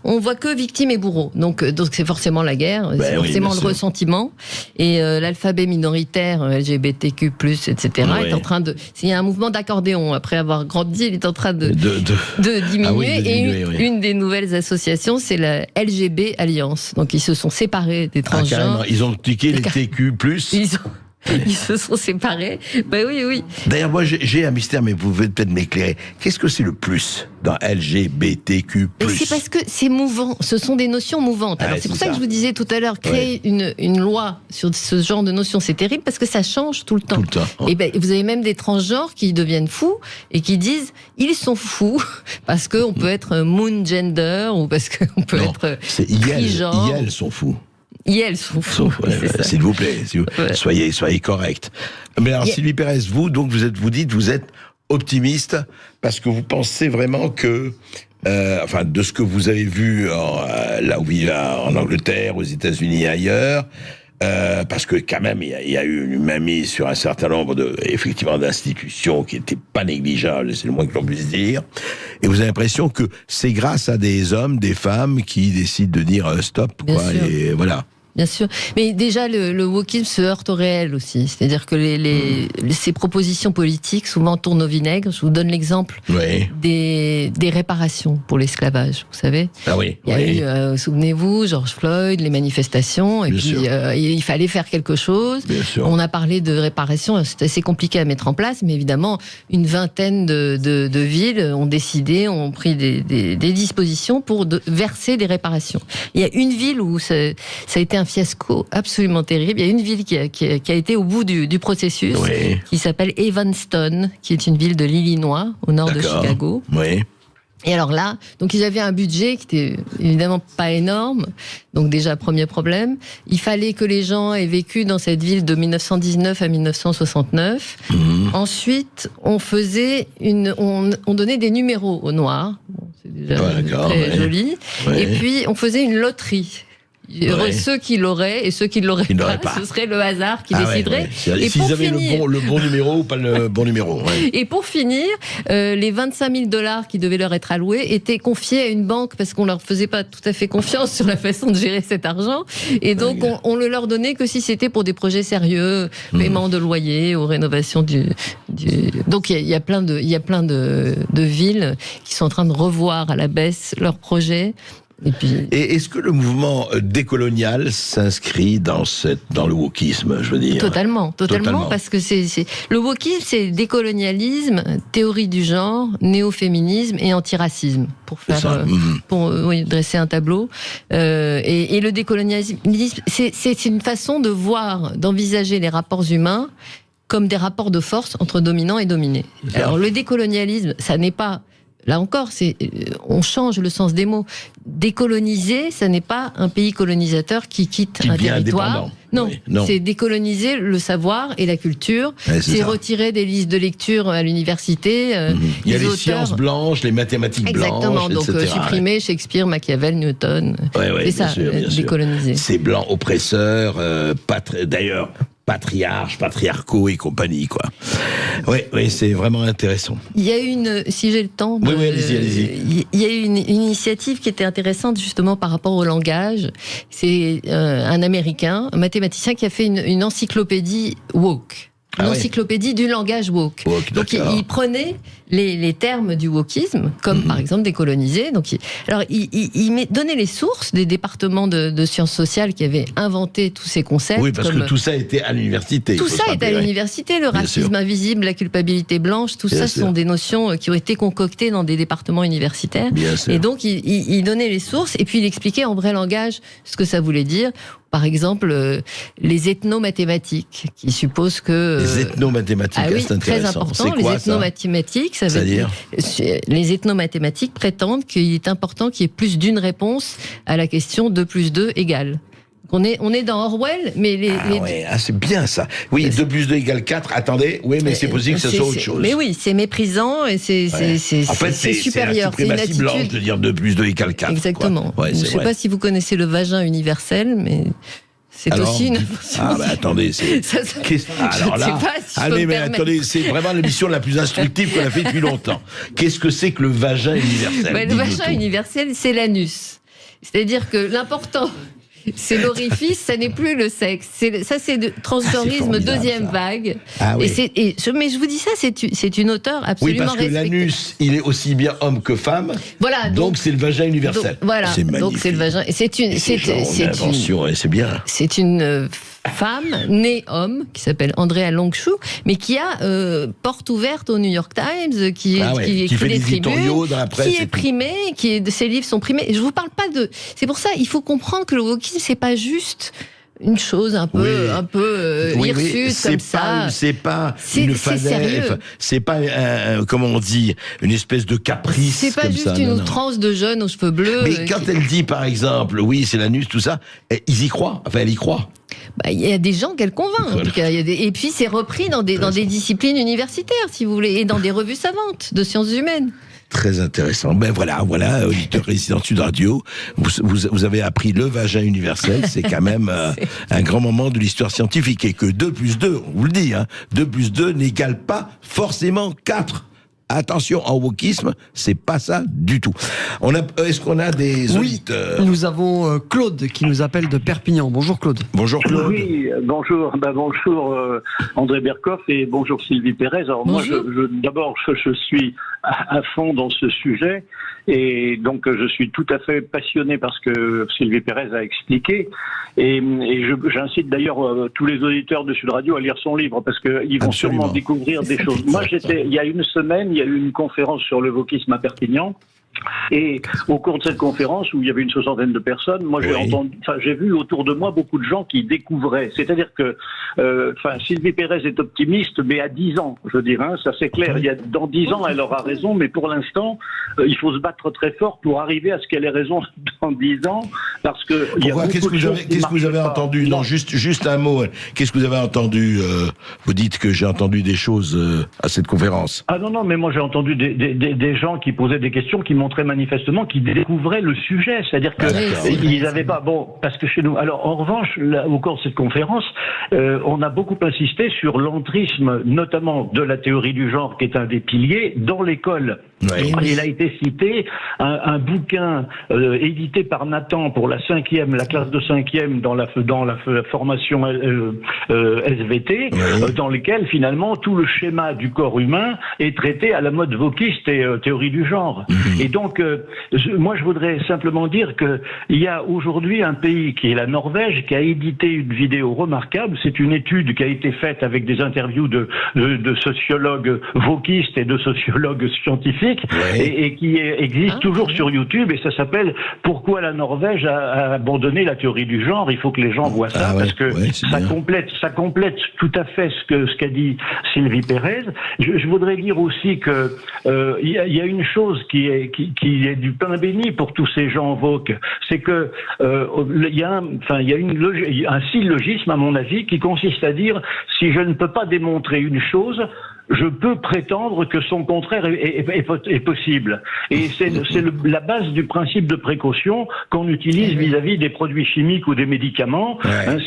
on voit que victime et bourreau. Donc c'est forcément la guerre, c'est forcément le ressentiment. Et l'alphabet minoritaire, LGBTQ+, etc., est en train de. Il y a un mouvement d'accordéon. Après avoir grandi, il est en train de diminuer. Et une des nouvelles associations, c'est la LGB Alliance. Donc ils se sont séparés des transgenres. Ils ont cliqué les TQ+. Ils se sont séparés. Ben oui. D'ailleurs, moi, j'ai un mystère, mais vous pouvez peut-être m'éclairer. Qu'est-ce que c'est le plus dans LGBTQ+? C'est parce que c'est mouvant. Ce sont des notions mouvantes. Alors, c'est pour ça que je vous disais tout à l'heure, créer une loi sur ce genre de notions, c'est terrible parce que ça change tout le temps. Et ben, vous avez même des transgenres qui deviennent fous et qui disent, ils sont fous parce qu'on peut être moon gender ou parce qu'on peut être trigenre. Elles sont fous. Elles sont fous. S'il vous plaît, soyez correct. Mais alors, Sylvie Pérez, vous êtes optimiste parce que vous pensez vraiment que, de ce que vous avez vu là où il va, en Angleterre, aux États-Unis et ailleurs, parce que quand même, il y a eu une mainmise sur un certain nombre d'institutions qui n'étaient pas négligeables, c'est le moins que l'on puisse dire. Et vous avez l'impression que c'est grâce à des hommes, des femmes qui décident de dire stop, quoi. Et voilà. Bien sûr. Mais déjà, le wokisme se heurte au réel aussi. C'est-à-dire que ces propositions politiques souvent tournent au vinaigre. Je vous donne l'exemple des réparations pour l'esclavage, vous savez. Il y a eu, souvenez-vous, George Floyd, les manifestations, et puis il fallait faire quelque chose. On a parlé de réparations, c'est assez compliqué à mettre en place, mais évidemment, une vingtaine de villes ont décidé, ont pris des dispositions pour verser des réparations. Il y a une ville où ça a été un fiasco absolument terrible. Il y a une ville qui a été au bout du processus, qui s'appelle Evanston, qui est une ville de l'Illinois, au nord de Chicago. Et alors là, donc ils avaient un budget qui était évidemment pas énorme. Donc déjà, premier problème. Il fallait que les gens aient vécu dans cette ville de 1919 à 1969. Ensuite, on donnait des numéros aux Noirs. Bon, c'est déjà très joli. Et puis, on faisait une loterie. Ceux qui l'auraient et ceux qui ne l'auraient pas, ce serait le hasard qui déciderait. Et s'ils avaient le bon numéro ou pas le bon numéro. Ouais. Et pour finir, les 25 000 $ qui devaient leur être alloués étaient confiés à une banque parce qu'on leur faisait pas tout à fait confiance sur la façon de gérer cet argent. Et donc, on le leur donnait que si c'était pour des projets sérieux, paiement de loyer ou rénovation du... Donc, il y a plein de villes qui sont en train de revoir à la baisse leurs projets. Et est-ce que le mouvement décolonial s'inscrit dans le wokisme, je veux dire? Totalement, parce que le wokisme, c'est décolonialisme, théorie du genre, néo-féminisme et antiracisme, pour dresser un tableau. Et le décolonialisme, c'est une façon de voir, d'envisager les rapports humains comme des rapports de force entre dominants et dominés. Alors le décolonialisme, ça n'est pas... Là encore, on change le sens des mots. Décoloniser, ça n'est pas un pays colonisateur qui quitte un territoire. Non, c'est décoloniser le savoir et la culture. C'est retirer des listes de lecture à l'université. Il y a les sciences blanches, les mathématiques blanches, exactement, donc supprimer Shakespeare, Machiavel, Newton. C'est ça, bien décoloniser. Sûr. Ces blancs oppresseurs, d'ailleurs... patriarcaux et compagnie, quoi. Oui, c'est vraiment intéressant. Il y a si j'ai le temps... allez-y. Il y a une initiative qui était intéressante, justement, par rapport au langage. C'est un Américain, un mathématicien, qui a fait une encyclopédie woke. Encyclopédie du langage woke. Donc il prenait les termes du wokisme, comme par exemple décoloniser. Donc il donnait les sources des départements de sciences sociales qui avaient inventé tous ces concepts. Oui, parce que tout ça était à l'université. Tout ça était à l'université. Le racisme invisible, la culpabilité blanche, tout ça sont des notions qui ont été concoctées dans des départements universitaires. Et donc il donnait les sources et puis il expliquait en vrai langage ce que ça voulait dire. Par exemple, les ethnomathématiques, qui supposent que... Les ethnomathématiques, c'est intéressant. Très important. Les ethnomathématiques, ça veut dire... Les ethnomathématiques prétendent qu'il est important qu'il y ait plus d'une réponse à la question 2 + 2 = On est dans Orwell, mais c'est bien ça. Oui, 2 + 2 = 4. Attendez, oui, mais c'est possible que ce soit autre chose. Mais oui, c'est méprisant et c'est supérieur. C'est la suprématie blanche de dire 2 + 2 = 4. Exactement. Je ne sais pas si vous connaissez le vagin universel, mais... C'est aussi une... attendez, attendez, c'est vraiment l'émission la plus instructive qu'on a fait depuis longtemps. Qu'est-ce que c'est que le vagin universel? Le vagin universel, c'est l'anus. C'est-à-dire que l'important... C'est l'orifice, ça n'est plus le sexe. Ça, c'est le transgenrisme deuxième vague. Mais je vous dis ça, c'est une auteure absolument respectée. Oui, parce que l'anus, il est aussi bien homme que femme. Voilà. Donc c'est le vagin universel. C'est magnifique. Donc c'est le vagin. C'est une invention, c'est bien. C'est une femme née homme qui s'appelle Andrea Longshu, mais qui a porte ouverte au New York Times, qui fait des éditoriaux dans la presse, qui est primée, ses livres sont primés. Je vous parle pas de. C'est pour ça, il faut comprendre que le wokisme, c'est pas juste une chose un peu hirsute comme ça. C'est pas une fadette, c'est pas comment on dit, une espèce de caprice. C'est pas juste une outrance de jeunes aux cheveux bleus. Mais quand elle dit par exemple, oui, c'est l'anus, tout ça, ils y croient. Enfin, elle y croit. Il y a des gens qu'elle convainc. En tout cas, et puis c'est repris dans des disciplines universitaires, si vous voulez, et dans des revues savantes de sciences humaines. Très intéressant. Ben voilà, auditeur résident Sud Radio, vous avez appris le vagin universel, c'est quand même un grand moment de l'histoire scientifique, et que 2 + 2, on vous le dit, 2 + 2 n'égale pas forcément 4. Attention, en wokisme, c'est pas ça du tout. Est-ce qu'on a des auditeurs? Oui, nous avons Claude qui nous appelle de Perpignan. Bonjour Claude. Bonjour Claude. Oui, bonjour. Bonjour André Berkoff et bonjour Sylvie Pérez. Alors bonjour. Moi, d'abord, je suis à fond dans ce sujet et donc je suis tout à fait passionné par ce que Sylvie Pérez a expliqué et j'incite d'ailleurs tous les auditeurs de Sud Radio à lire son livre parce qu'ils vont sûrement découvrir des choses. Moi, il y a une semaine, il y a eu une conférence sur le wokisme à Perpignan. Et au cours de cette conférence où il y avait une 60aine de personnes, moi j'ai vu autour de moi beaucoup de gens qui découvraient. C'est-à-dire que Sylvie Pérez est optimiste, mais à 10 ans, je dirais, ça c'est clair. Dans 10 ans, elle aura raison, mais pour l'instant, il faut se battre très fort pour arriver à ce qu'elle ait raison dans 10 ans. parce que Qu'est-ce que vous avez entendu? Non, juste un mot. Qu'est-ce que vous avez entendu? Vous dites que j'ai entendu des choses à cette conférence. Ah non, mais moi j'ai entendu des gens qui posaient des questions qui montraient manifestement qu'ils découvraient le sujet. C'est-à-dire qu'ils n'avaient pas... Bon, parce que chez nous... Alors, en revanche, là, au cours de cette conférence, on a beaucoup insisté sur l'entrisme, notamment de la théorie du genre, qui est un des piliers, dans l'école. Ouais. Il a été cité un bouquin édité par Nathan pour la classe de 5e dans la formation SVT, dans lequel finalement tout le schéma du corps humain est traité à la mode wokiste et théorie du genre. Et donc, moi je voudrais simplement dire que il y a aujourd'hui un pays qui est la Norvège qui a édité une vidéo remarquable. C'est une étude qui a été faite avec des interviews de sociologues wokistes et de sociologues scientifiques. Et qui existe toujours sur YouTube, et ça s'appelle « Pourquoi la Norvège a abandonné la théorie du genre ». Il faut que les gens voient ça, parce que ça complète tout à fait ce qu'a dit Sylvie Pérez. Je voudrais dire aussi que il y a une chose qui est du pain béni pour tous ces gens woke, c'est que il y a un syllogisme, à mon avis, qui consiste à dire « Si je ne peux pas démontrer une chose, je peux prétendre que son contraire est possible. » Et c'est la base du principe de précaution qu'on utilise vis-à-vis des produits chimiques ou des médicaments.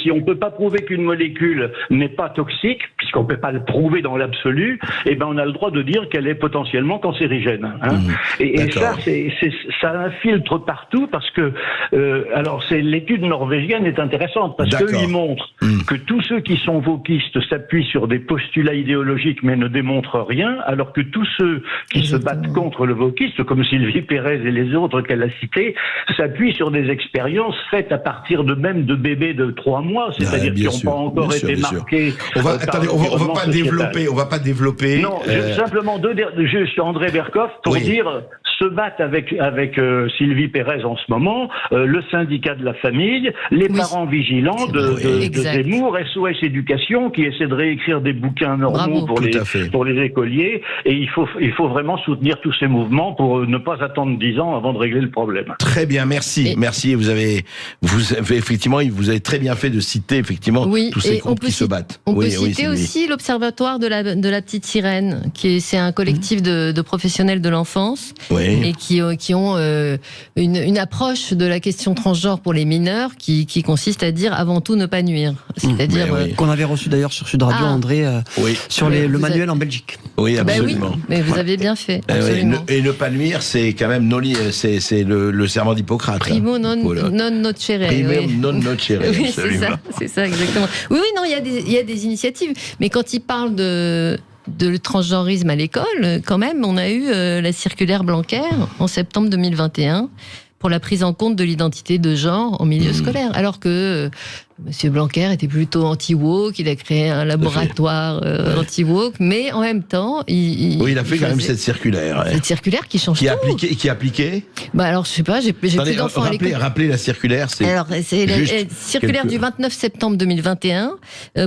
Si on ne peut pas prouver qu'une molécule n'est pas toxique, puisqu'on ne peut pas le prouver dans l'absolu, eh ben on a le droit de dire qu'elle est potentiellement cancérigène. Et ça, ça infiltre partout, parce que alors l'étude norvégienne est intéressante, parce qu'ils montrent que tous ceux qui sont wokistes s'appuient sur des postulats idéologiques mais ne démontrent rien, alors que tous ceux qui se battent contre le wokisme, comme Sylvie Pérez et les autres qu'elle a cités, s'appuient sur des expériences faites à partir de bébés de 3 mois, c'est-à-dire qui n'ont pas encore été marqués. On va pas développer. Non, simplement juste André Berkoff pour dire se battent avec Sylvie Pérez en ce moment, le syndicat de la famille, les parents vigilants de Zemmour, SOS Éducation, qui essaie de réécrire des bouquins normaux pour les écoliers, et il faut vraiment soutenir tous ces mouvements pour ne pas attendre 10 ans avant de régler le problème. Très bien, merci. Merci, vous avez effectivement, vous avez très bien fait de citer effectivement tous ces groupes qui se battent. On peut citer aussi l'Observatoire de la Petite Sirène, c'est un collectif de professionnels de l'enfance, et qui ont une approche de la question transgenre pour les mineurs qui consiste à dire avant tout ne pas nuire. C'est-à-dire qu'on avait reçu d'ailleurs sur Sud Radio, André, sur le manuel en Belgique. Oui, absolument. Mais vous avez bien fait. Absolument. Et ne pas nuire, c'est quand même c'est le serment d'Hippocrate. Primo non nocere. Primo non nocere. Oui, c'est ça exactement. Oui, non, il y a des initiatives, mais quand il parle de transgenrisme à l'école, quand même, on a eu la circulaire Blanquer en septembre 2021 pour la prise en compte de l'identité de genre en milieu scolaire, alors que Monsieur Blanquer était plutôt anti-woke, il a créé un laboratoire anti-woke, mais en même temps, il a fait quand même cette circulaire. Cette circulaire qui change tout. Qui est appliquée Bah alors, je sais pas, j'ai plus d'enfants à l'école. Rappelez la circulaire, Alors, c'est la circulaire du 29 septembre 2021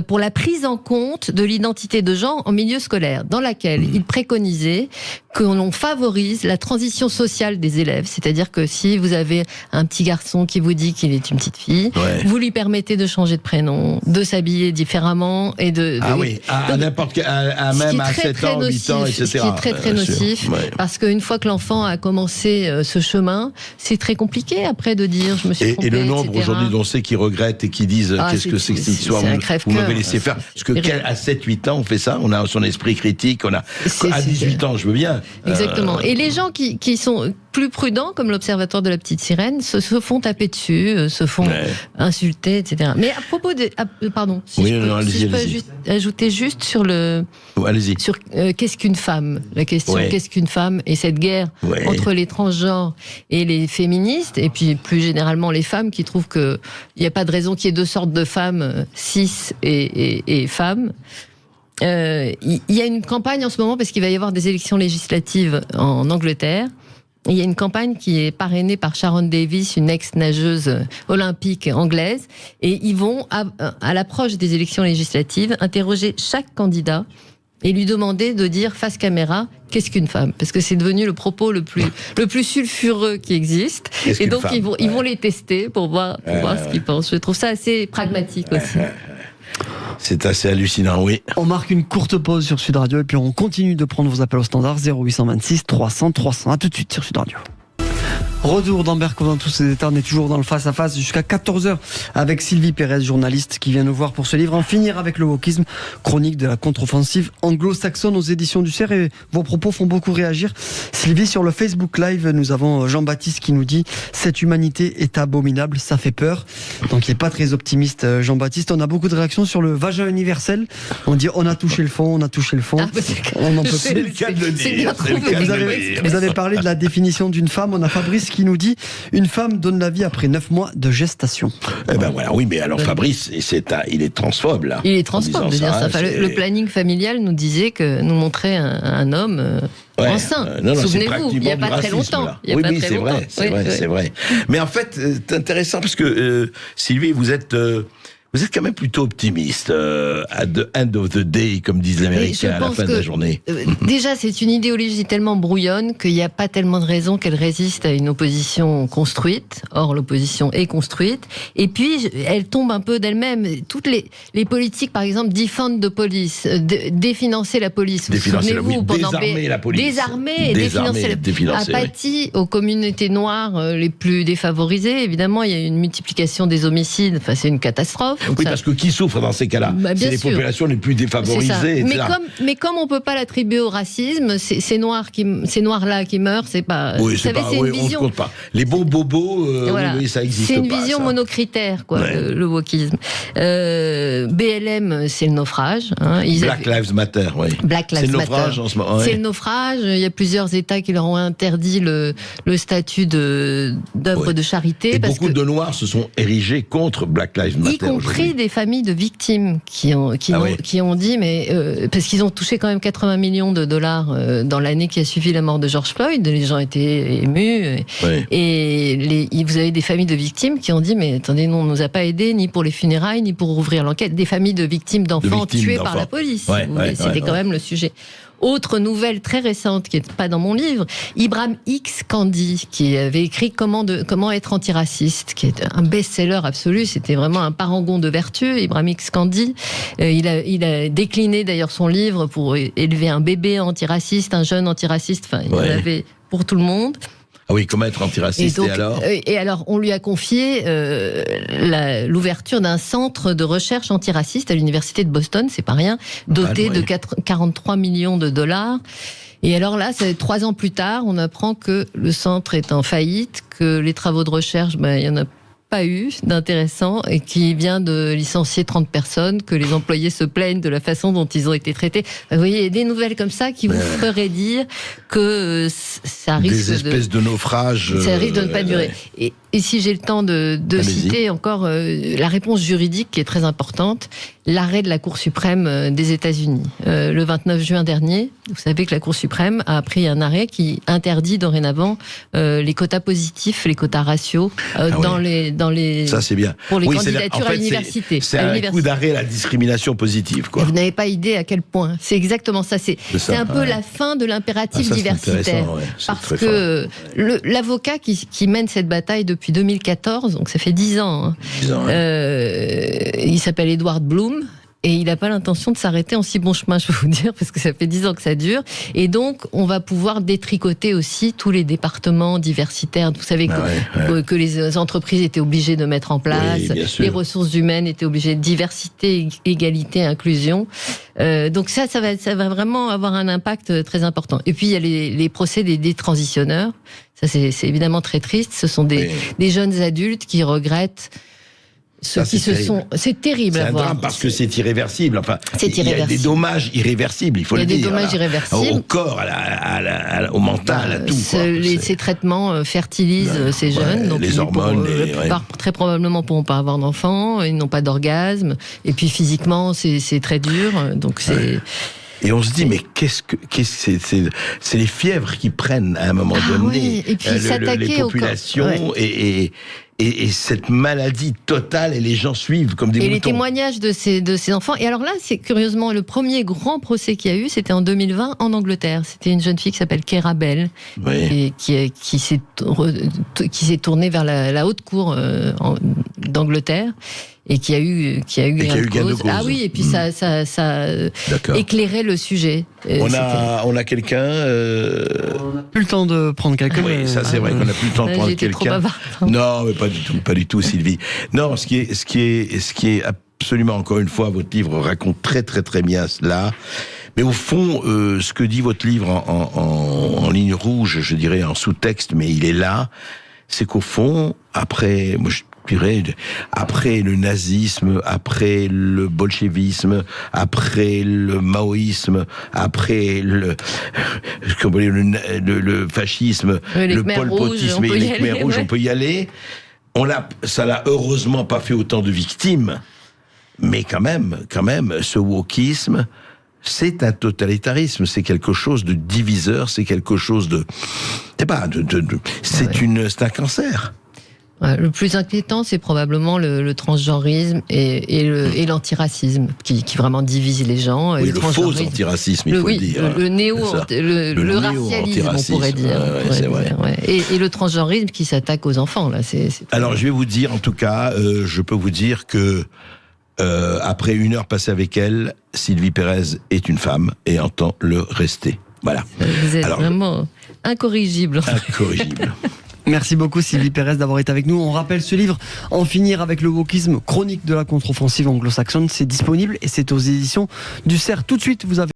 pour la prise en compte de l'identité de genre en milieu scolaire, dans laquelle il préconisait que l'on favorise la transition sociale des élèves, c'est-à-dire que si vous avez un petit garçon qui vous dit qu'il est une petite fille, vous lui permettez de changer de prénom, de s'habiller différemment et n'importe quel, même à 7 ans, 8 ans, etc. Ce qui est très très nocif, parce qu'une fois que l'enfant a commencé ce chemin, c'est très compliqué après de dire je me suis trompé, et le nombre aujourd'hui d'on sait qui regrettent et qui disent qu'est-ce que c'est que cette histoire, vous m'avez laissé faire. Parce que à 7-8 ans on fait ça, on a son esprit critique, on a à 18 ans je veux bien. Exactement. Et les gens qui sont plus prudents, comme l'Observatoire de la Petite Sirène, se font taper dessus, se font insulter, etc. Mais à propos de... pardon, si je peux juste ajouter juste sur sur qu'est-ce qu'une femme, la question qu'est-ce qu'une femme, et cette guerre entre les transgenres et les féministes, et puis plus généralement les femmes qui trouvent qu'il n'y a pas de raison qu'il y ait 2 sortes de femmes, cis et femmes. Il y a une campagne en ce moment, parce qu'il va y avoir des élections législatives en Angleterre. Il y a une campagne qui est parrainée par Sharon Davis, une ex-nageuse olympique anglaise, et ils vont, à l'approche des élections législatives, interroger chaque candidat et lui demander de dire face caméra qu'est-ce qu'une femme, parce que c'est devenu le propos le plus sulfureux qui existe. Et donc ils vont les tester pour voir ce qu'ils pensent. Je trouve ça assez pragmatique aussi. C'est assez hallucinant, oui. On marque une courte pause sur Sud Radio et puis on continue de prendre vos appels au standard 0826 300 300. À tout de suite sur Sud Radio. Retour dans Berkov dans tous ses états, on est toujours dans le face-à-face jusqu'à 14h avec Sylvie Pérez, journaliste qui vient nous voir pour ce livre En finir avec le wokisme, chronique de la contre-offensive anglo-saxonne aux éditions du CERF, et vos propos font beaucoup réagir. Sylvie, sur le Facebook Live, nous avons Jean-Baptiste qui nous dit « Cette humanité est abominable, ça fait peur ». Donc il n'est pas très optimiste, Jean-Baptiste. On a beaucoup de réactions sur le vagin universel. On dit « On a touché le fond, on a touché le fond ». On n'en peut plus. C'est le cas de le dire. Vous avez parlé de la définition d'une femme. On a Fabrice qui nous dit une femme donne la vie après 9 mois de gestation. Eh ben voilà, oui, mais alors Fabrice, il est transphobe là. Il est transphobe de dire ça. Enfin, le planning familial nous disait nous montrait un homme enceint. Souvenez-vous, il n'y a pas très longtemps. Oui, c'est vrai. Mais en fait, c'est intéressant parce que Sylvie, vous êtes quand même plutôt optimiste, at the end of the day, comme disent les Américains, à la fin de la journée. Déjà, c'est une idéologie tellement brouillonne qu'il n'y a pas tellement de raison qu'elle résiste à une opposition construite. Or, l'opposition est construite. Et puis, elle tombe un peu d'elle-même. Toutes les politiques, par exemple, defund the police, définancer la police. Souvenez-vous, désarmer la police. Désarmer et définancer apathie aux communautés noires les plus défavorisées. Évidemment, il y a une multiplication des homicides. Enfin, c'est une catastrophe. Oui, parce que qui souffre dans ces cas-là ? C'est les populations les plus défavorisées. Mais comme on peut pas l'attribuer au racisme, ces noirs-là qui meurent, c'est pas. Oui, c'est pas. On ne compte pas. Les bons bobos, oui, ça existe pas. C'est une vision monocritère, quoi, le wokisme. BLM, c'est le naufrage. Black Lives Matter, oui. C'est le naufrage en ce moment. C'est le naufrage. Il y a plusieurs États qui leur ont interdit le statut d'œuvre de charité. Et beaucoup de Noirs se sont érigés contre Black Lives Matter. Y compris des familles de victimes qui ont dit, mais parce qu'ils ont touché quand même 80 millions de dollars dans l'année qui a suivi la mort de George Floyd, les gens étaient émus, et vous avez des familles de victimes qui ont dit, mais attendez, nous, on nous a pas aidés ni pour les funérailles ni pour ouvrir l'enquête, des familles de victimes d'enfants tués par la police. C'était quand même le sujet. Autre nouvelle très récente qui n'est pas dans mon livre, Ibram X. Kendi, qui avait écrit Comment être antiraciste, qui est un best-seller absolu. C'était vraiment un parangon de vertu, Ibram X. Kendi. Il a décliné d'ailleurs son livre pour élever un bébé antiraciste, un jeune antiraciste. Enfin, il y en avait pour tout le monde. Ah oui, comment être antiraciste, et alors on lui a confié l'ouverture d'un centre de recherche antiraciste à l'université de Boston, c'est pas rien, doté de 43 millions de dollars. Et alors là, 3 ans plus tard, on apprend que le centre est en faillite, que les travaux de recherche, il y en a pas eu d'intéressant, et qui vient de licencier 30 personnes, que les employés se plaignent de la façon dont ils ont été traités. Vous voyez, des nouvelles comme ça qui vous feraient dire que ça risque des espèces de naufrages. Ça risque de ne pas durer. Et si j'ai le temps de citer encore la réponse juridique qui est très importante, l'arrêt de la Cour suprême des États-Unis. Le 29 juin dernier, vous savez que la Cour suprême a pris un arrêt qui interdit dorénavant les quotas positifs, les quotas ratios dans les ça c'est bien. Pour les candidatures à l'université. C'est un coup d'arrêt à la discrimination positive, quoi. Et vous n'avez pas idée à quel point. C'est exactement ça. C'est un peu la fin de l'impératif diversitaire. Parce que l'avocat qui mène cette bataille depuis 2014, donc ça fait 10 ans. 10 ans, il s'appelle Edward Bloom. Et il n'a pas l'intention de s'arrêter en si bon chemin, je peux vous dire, parce que ça fait 10 ans que ça dure. Et donc, on va pouvoir détricoter aussi tous les départements diversitaires. Vous savez que les entreprises étaient obligées de mettre en place, les ressources humaines étaient obligées de diversité, égalité, inclusion. Donc ça va vraiment avoir un impact très important. Et puis, il y a les procès des transitionneurs. Ça, c'est évidemment très triste. Ce sont des jeunes adultes qui regrettent c'est terrible à voir. C'est un drame parce que c'est irréversible. Enfin, il y a des dommages irréversibles, il faut le dire. Il y a des dommages irréversibles. Au corps, au mental, à tout. Ces traitements fertilisent ces jeunes. Donc les hormones. La plupart, très probablement, pourront pas avoir d'enfants. Ils n'ont pas d'orgasme. Et puis physiquement, c'est très dur. Donc Et on se dit, mais c'est les fièvres qui prennent à un moment donné et puis les populations et cette maladie totale, et les gens suivent comme des moutons. Et les témoignages de ces enfants. Et alors là, c'est curieusement le premier grand procès qu'il y a eu, c'était en 2020 en Angleterre. C'était une jeune fille qui s'appelle Keira Bell, et qui s'est tournée vers la haute cour d'Angleterre. Et qui a eu gain de cause. Ah oui, et puis ça éclairait le sujet. On a quelqu'un. On n'a plus le temps de prendre quelqu'un. Oui, ça c'est vrai qu'on n'a plus le temps de prendre quelqu'un. Non, mais pas du tout, Sylvie. Non, ce qui est absolument, encore une fois, votre livre raconte très très très bien cela. Mais au fond, ce que dit votre livre en ligne rouge, je dirais en sous-texte, mais il est là, c'est qu'au fond, après le nazisme, après le bolchevisme, après le maoïsme, après le fascisme, le pol-potisme et les Khmers rouges, on peut y aller. Ça l'a heureusement pas fait autant de victimes, mais quand même, ce wokisme, c'est un totalitarisme, c'est quelque chose de diviseur, c'est quelque chose de, c'est un cancer. Le plus inquiétant, c'est probablement le transgenrisme et l'antiracisme qui vraiment divise les gens. Oui, le faux antiracisme, il faut le dire. Le racialisme, on pourrait dire. C'est vrai. Et le transgenrisme qui s'attaque aux enfants. Là, alors, je vais vous dire, en tout cas, je peux vous dire que après 1 heure passée avec elle, Sylvie Pérez est une femme et entend le rester. Voilà. Vous êtes vraiment incorrigible. Incorrigible. Merci beaucoup Sylvie Pérez d'avoir été avec nous. On rappelle ce livre, En finir avec le wokisme, chronique de la contre-offensive anglo-saxonne. C'est disponible et c'est aux éditions du Cerf. Tout de suite, vous avez